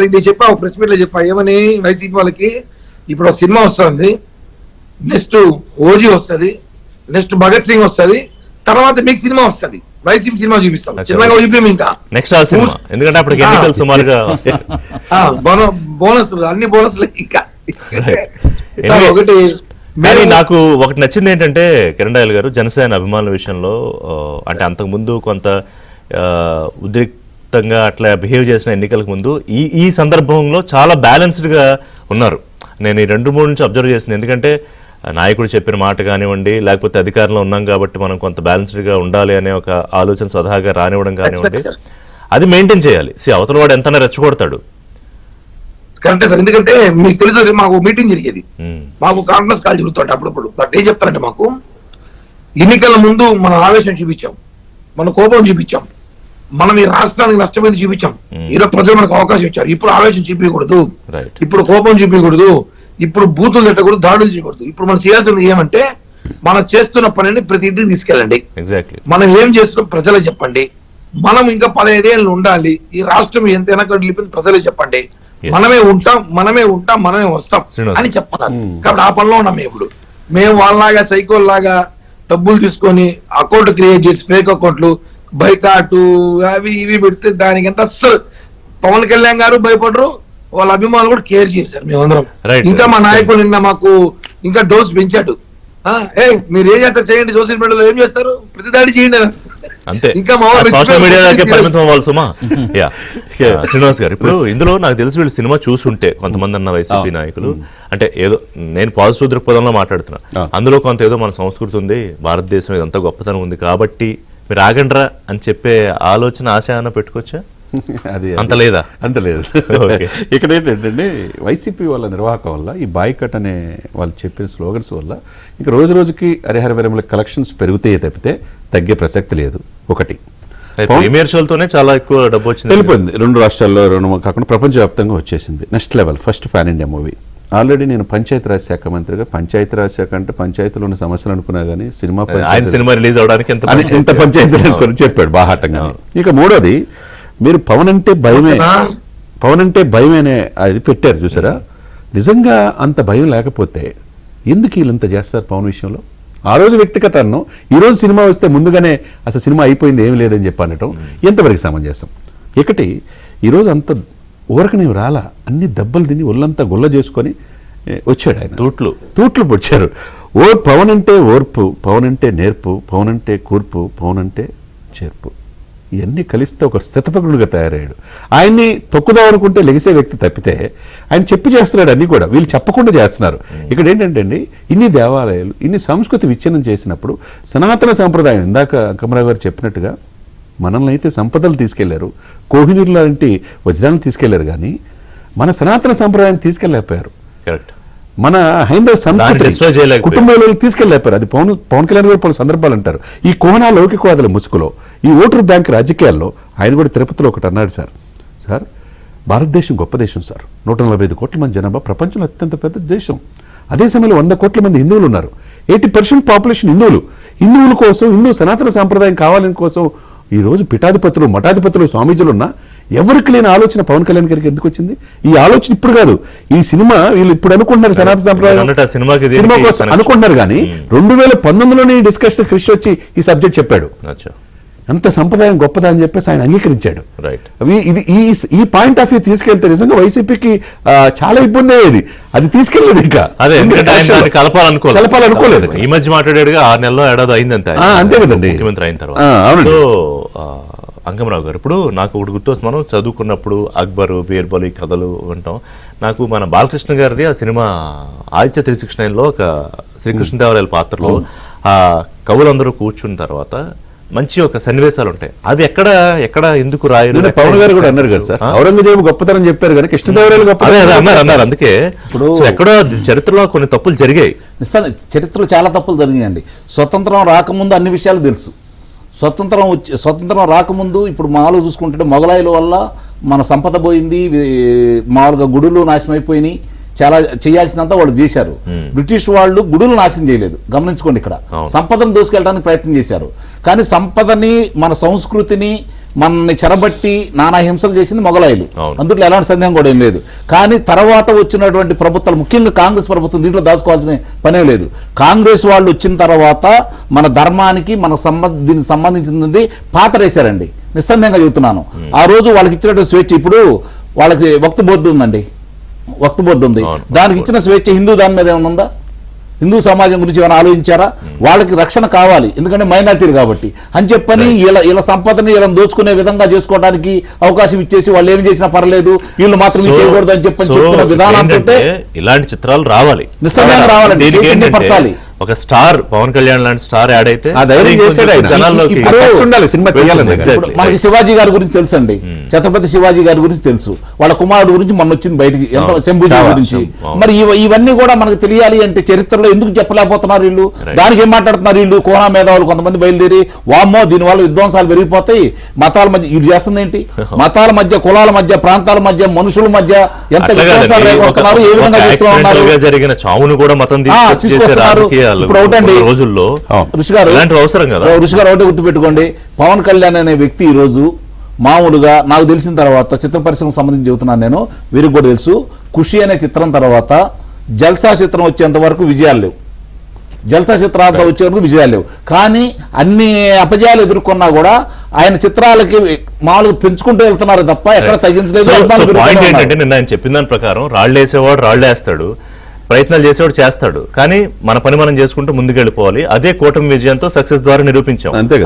నేను చెప్పా, ప్రెస్ మీట్ లో చెప్పా, ఏమని వైసీపీ వాళ్ళకి ఇప్పుడు ఒక సినిమా వస్తుంది, నెక్స్ట్ ఓజీ వస్తుంది, నెక్స్ట్ భగత్ సింగ్ వస్తుంది, తర్వాత మీకు సినిమా వస్తుంది, వైసీపీ సినిమా చూపిస్తాం, చిన్నగా చూపిం ఇంకా నెక్స్ట్ ఆ సినిమా. ఎందుకంటే అప్పటికి ఎన్నికలు సుమారుగా బోనస్, అన్ని బోనస్లు ఇంకా. Anyway, ఒకటి కానీ నాకు ఒకటి నచ్చింది ఏంటంటే కిరణ్ రాయల్ గారు జనసేన అభిమానుల విషయంలో అంటే అంతకుముందు కొంత ఉద్రిక్తంగా అట్లా బిహేవ్ చేసిన ఎన్నికలకు ముందు ఈ సందర్భంలో చాలా బ్యాలెన్స్డ్గా ఉన్నారు. నేను ఈ 2-3 నుంచి అబ్జర్వ్ చేసింది. ఎందుకంటే నాయకుడు చెప్పిన మాట కానివ్వండి, లేకపోతే అధికారంలో ఉన్నాం కాబట్టి మనం కొంత బ్యాలెన్స్డ్గా ఉండాలి అనే ఒక ఆలోచన స్వతహాగా రానివ్వడం కానివ్వండి, అది మెయింటైన్ చేయాలి. అవతల వాడు ఎంతైనా రెచ్చగొడతాడు. కరెక్టే సార్, ఎందుకంటే మీకు తెలుసు మాకు మీటింగ్ జరిగేది, మాకు కాన్ఫరెన్స్ కాల్ జరుగుతుంటే అప్పుడప్పుడు. బట్ ఏం చెప్తారంటే మాకు ఎన్నికల ముందు మనం ఆవేశం చూపించాం, మన కోపం చూపించాం, మనం ఈ రాష్ట్రానికి నష్టమైంది చూపించాం. ఈరోజు ప్రజలు మనకు అవకాశం ఇచ్చారు. ఇప్పుడు ఆవేశం చూపించకూడదు, ఇప్పుడు కోపం చూపించకూడదు, ఇప్పుడు బూతులు తిట్టకూడదు, దాడులు చేయకూడదు. ఇప్పుడు మనం చేయాల్సింది ఏమంటే మనం చేస్తున్న పనిని ప్రతి ఇంటికి తీసుకెళ్ళండి. మనం ఏం చేస్తున్నాం ప్రజలకు చెప్పండి. మనం ఇంకా 15 ఏళ్ళు ఉండాలి, ఈ రాష్ట్రం ఎంత వెనకడిపోయింది ప్రజలే చెప్పండి. మనమే ఉంటాం, మనమే వస్తాం అని చెప్పాలి. కాబట్టి ఆ పనిలో ఉన్నాం. ఇప్పుడు మేము వాళ్ళలాగా సైకోల్ లాగా డబ్బులు తీసుకొని అకౌంట్ క్రియేట్ చేసి ఫేక్ అకౌంట్లు, బైకాటు, అవి ఇవి పెడితే దానికి ఎంత అస్సలు పవన్ కళ్యాణ్ గారు భయపడరు, వాళ్ళ అభిమానులు కూడా కేర్ చేశారు. మేమందరం ఇంకా మా నాయకుడు నిన్న మాకు ఇంకా డోస్ పెంచాడు. మీరు ఏం చేస్తారు చేయండి, సోషల్ మీడియాలో ఏం చేస్తారు, ప్రతి దాడి చేయండి అంతే. ఇంకా సోషల్ మీడియాకే పరిమితం అవ్వాలి సుమా. శ్రీనివాస్ గారు, ఇప్పుడు ఇందులో నాకు తెలిసి వీళ్ళు సినిమా చూసుంటే కొంతమంది అన్న వైసీపీ నాయకులు, అంటే ఏదో నేను పాజిటివ్ దృక్పథంలో మాట్లాడుతున్నా, అందులో కొంత ఏదో మన సంస్కృతి ఉంది, భారతదేశం ఇదంతా గొప్పతనం ఉంది కాబట్టి మీరు ఆగండ్రా అని చెప్పే ఆలోచన, ఆశ అన్న పెట్టుకోవచ్చా? అది అంత లేదా? అంత లేదు. ఇక్కడ ఏంటంటే వైసీపీ వాళ్ళ నిర్వాహకం వల్ల, ఈ బాయ్కట్ అనే వాళ్ళు చెప్పిన స్లోగన్స్ వల్ల ఇంకా రోజు రోజుకి హరిహర వీరమల కలెక్షన్స్ పెరుగుతాయి తప్పితే తగ్గే ప్రసక్తి లేదు. ఒకటి ప్రీమియర్ షోలతోనే చాలా ఎక్కువ డబ్బు వచ్చింది, వెళ్ళిపోయింది. 2 రాష్ట్రాల్లో 2 కాకుండా ప్రపంచవ్యాప్తంగా వచ్చేసింది. Next level, first pan India movie. Already నేను పంచాయతీరాజ్ శాఖ మంత్రిగా, పంచాయతీరాజ్ శాఖ అంటే పంచాయతీలో ఉన్న సమస్యలు అనుకున్నా కానీ సినిమా రిలీజ్ అవడానికి ఎంత పంచాయతీలు అనుకుని చెప్పాడు బాహాటంగా. ఇక మూడోది, మీరు పవన్ అంటే భయమే అది పెట్టారు చూసారా. నిజంగా అంత భయం లేకపోతే ఎందుకు వీళ్ళంత చేస్తారు పవన్ విషయంలో? ఆ రోజు వ్యక్తిగత అన్నం, ఈ రోజు సినిమా వస్తే ముందుగానే అసలు సినిమా అయిపోయింది ఏమి లేదని చెప్పి అనటం ఎంతవరకు సమంజసం? ఒకటి, ఈరోజు అంత ఊరకనే రాలా, అన్ని దెబ్బలు తిని ఒళ్ళంతా గుల్ల చేసుకొని వచ్చాడు ఆయన. తూట్లు పొడిచారు. పవన్ అంటే ఓర్పు, పవన్ అంటే నేర్పు, పవన్ అంటే కూర్పు, పవన్ అంటే చేర్పు, ఇవన్నీ కలిస్తే ఒక స్థితపకుడుగా తయారయ్యాడు. ఆయన్ని తొక్కుదాం అనుకుంటే లెగిసే వ్యక్తి తప్పితే ఆయన చెప్పి చేస్తున్నాడు అన్నీ కూడా, వీళ్ళు చెప్పకుండా చేస్తున్నారు. ఇక్కడ ఏంటంటే అండి, ఇన్ని దేవాలయాలు, ఇన్ని సంస్కృతి విచ్ఛిన్నం చేసినప్పుడు సనాతన సాంప్రదాయం, ఇందాక అంకమరావు గారు చెప్పినట్టుగా మనల్ని అయితే సంపదలు తీసుకెళ్లారు, కోహినూరు లాంటి వజ్రాలను తీసుకెళ్లారు, కానీ మన సనాతన సాంప్రదాయాన్ని తీసుకెళ్ళలేకపోయారు. మన హైందవ సంస్కృతి కుటుంబంలో తీసుకెళ్ళలేపారు. అది పవన్ కళ్యాణ్ గారు పలు సందర్భాలు అంటారు. ఈ కోహనా లౌకికవాదుల ముసుగులో, ఈ ఓటర్ బ్యాంక్ రాజకీయాల్లో ఆయన కూడా తిరుపతిలో ఒకటి అన్నాడు, సార్ భారతదేశం గొప్ప దేశం సార్, 145 కోట్ల మంది జనాభా, ప్రపంచంలో అత్యంత పెద్ద దేశం. అదే సమయంలో 100 కోట్ల మంది హిందువులు ఉన్నారు. 80% పాపులేషన్ హిందువుల కోసం, హిందూ సనాతన సాంప్రదాయం కావాలని కోసం ఈరోజు పీఠాధిపతులు, మఠాధిపతులు, స్వామీజీలు ఉన్నా ఎవరికి లేని ఆలోచన పవన్ కళ్యాణ్ గారికి ఎందుకు వచ్చింది? ఈ ఆలోచన ఇప్పుడు కాదు, ఈ సినిమా వీళ్ళు ఇప్పుడు అనుకుంటున్నారు సనాతన అన్నట్టు ఆ సంప్రదాయం సినిమాకి సినిమా దీనికి కోసం connection. అనుకుంటున్నారు, కానీ 2019లోనే ఈ డిస్కషన్ కృషి వచ్చి ఈ సబ్జెక్ట్ చెప్పాడు. అచ్చా, అంత సంప్రదాయం గొప్పదా అని చెప్పేసి ఆయన అంగీకరించాడు. రైట్. ఇది ఈ పాయింట్ ఆఫ్ వ్యూ తీసుకెళ్తే నిజంగా వైసీపీకి చాలా ఇబ్బంది అయ్యేది. అది తీసుకెళ్లేదు ఇంకా. అదే ఎందుకంటే ఆయన దాన్ని కలపాలనుకోలేదు. ఈ మధ్య మాట్లాడాడుగా 6 నెలల్లో ఏడాది అయింది అంతే అంతే కదండి. ముఖ్యమంత్రి అయిన తర్వాత. అవునండి. సో అంకమరావు గారు, ఇప్పుడు నాకు ఒకటి గుర్తొస్తుంది, మనం చదువుకున్నప్పుడు అక్బర్, బీర్బలి కథలు వింటాం. నాకు మన బాలకృష్ణ గారిది ఆ సినిమా ఆదిత్య 369లో ఒక శ్రీకృష్ణదేవరాయల పాత్రలో ఆ కవులందరూ కూర్చున్న తర్వాత మంచి ఒక సన్నివేశాలు ఉంటాయి. అవి ఎక్కడ ఎందుకు రాయరు? పవన్ గారు కూడా అన్నారు కదా సార్, ఔరంగజేబు గొప్పతనం చెప్పారు కానీ కృష్ణదేవరాయలు అన్నారు. అందుకే ఇప్పుడు ఎక్కడో చరిత్రలో కొన్ని తప్పులు జరిగాయి. నిజంగా చరిత్రలో చాలా తప్పులు జరిగాయండి. స్వతంత్రం రాకముందు అన్ని విషయాలు తెలుసు. స్వతంత్రం రాకముందు ఇప్పుడు మామూలుగా చూసుకుంటే మొగలాయిల వల్ల మన సంపద పోయింది, మామూలుగా గుడులు నాశనం అయిపోయినాయి, చాలా చేయాల్సినంత వాళ్ళు చేశారు. బ్రిటిష్ వాళ్ళు గుడులు నాశనం చేయలేదు, గమనించుకోండి. ఇక్కడ సంపదను దోసుకెళ్ళడానికి ప్రయత్నం చేశారు, కానీ సంపదని, మన సంస్కృతిని, మనల్ని చెరబట్టి నానా హింసలు చేసింది మొగలాయిలు. అందులో ఎలాంటి సందేహం కూడా ఏం లేదు. కానీ తర్వాత వచ్చినటువంటి ప్రభుత్వాలు, ముఖ్యంగా కాంగ్రెస్ ప్రభుత్వం, దీంట్లో దాచుకోవాల్సిన పనే లేదు. కాంగ్రెస్ వాళ్ళు వచ్చిన తర్వాత మన ధర్మానికి, మన దీనికి సంబంధించింది పాతరేశారండి. నిస్సందేహంగా చెబుతున్నాను. ఆ రోజు వాళ్ళకి ఇచ్చినటువంటి స్వేచ్ఛ, ఇప్పుడు వాళ్ళకి వక్త్ బోర్డు ఉందండి, వక్త్ బోర్డు ఉంది, దానికి ఇచ్చిన స్వేచ్ఛ హిందూ దాని మీద ఏమైనా ఉందా? హిందూ సమాజం గురించి ఏమైనా ఆలోచించారా? వాళ్ళకి రక్షణ కావాలి, ఎందుకంటే మైనార్టీలు కాబట్టి అని చెప్పని ఇలా సంపదని ఇలా దోచుకునే విధంగా చేసుకోవడానికి అవకాశం ఇచ్చేసి వాళ్ళు ఏం చేసినా పర్లేదు, వీళ్ళు మాత్రమే చేయకూడదు అని చెప్పిన విధానం ఇలాంటి చిత్రాలు రావాలి, నిస్సందేహంగా రావాలండి, పరచాలి. ఒక స్టార్ పవన్ కళ్యాణ్ లాంటి స్టార్ యాడ్ అయితే మనకి శివాజీ గారి గురించి తెలుసు అండి, ఛత్రపతి శివాజీ గారి గురించి తెలుసు, వాళ్ళ కుమారుడు గురించి మొన్న వచ్చింది బయటికి, ఎంత శంభుజీ గురించి. మరి ఇవన్నీ కూడా మనకు తెలియాలి అంటే చరిత్రలో ఎందుకు చెప్పలేకపోతున్నారు వీళ్ళు? దానికి ఏం మాట్లాడుతున్నారు వీళ్ళు? కోనా మేధావులు కొంతమంది బయలుదేరి, వామ్మో దీనివల్ల విధ్వంసాలు పెరిగిపోతాయి, మతాల మధ్య ఇది చేస్తుంది ఏంటి? మతాల మధ్య, కులాల మధ్య, ప్రాంతాల మధ్య, మనుషుల మధ్య ఎంత విధ్వంసాలు రేపడుతున్నారు, ఏ విధంగా చేస్తూ ఉన్నారు? జరిగిన చావును కూడా మతం ఇప్పుడు ఒకటండి రోజుల్లో ఋషి గారు ఒకటే గుర్తుపెట్టుకోండి, పవన్ కళ్యాణ్ అనే వ్యక్తి ఈ రోజు మామూలుగా నాకు తెలిసిన తర్వాత, చిత్ర పరిశ్రమకు సంబంధించి చెబుతున్నాను నేను, వీరికి కూడా తెలుసు, ఖుషి అనే చిత్రం తర్వాత జల్సా చిత్రం వచ్చేంత వరకు విజయాలు లేవు, జల్సా చిత్రాలతో వచ్చే వరకు విజయాలు లేవు. కానీ అన్ని అపజయాలు ఎదుర్కొన్నా కూడా ఆయన చిత్రాలకి మామూలుగా పెంచుకుంటూ వెళ్తున్నారు తప్ప ఎక్కడ తగ్గించలేదు. నిన్న ఆయన చెప్పిన దాని ప్రకారం రాళ్ళు వేసేవాడు రాళ్ళు వేస్తాడు, ప్రయత్నాలు చేసేవాడు చేస్తాడు, కానీ మన పని మనం చేసుకుంటూ ముందుకెళ్ళిపోవాలి. అదే కూటమి విజయంతో సక్సెస్ ద్వారా నిరూపించాం అంతే.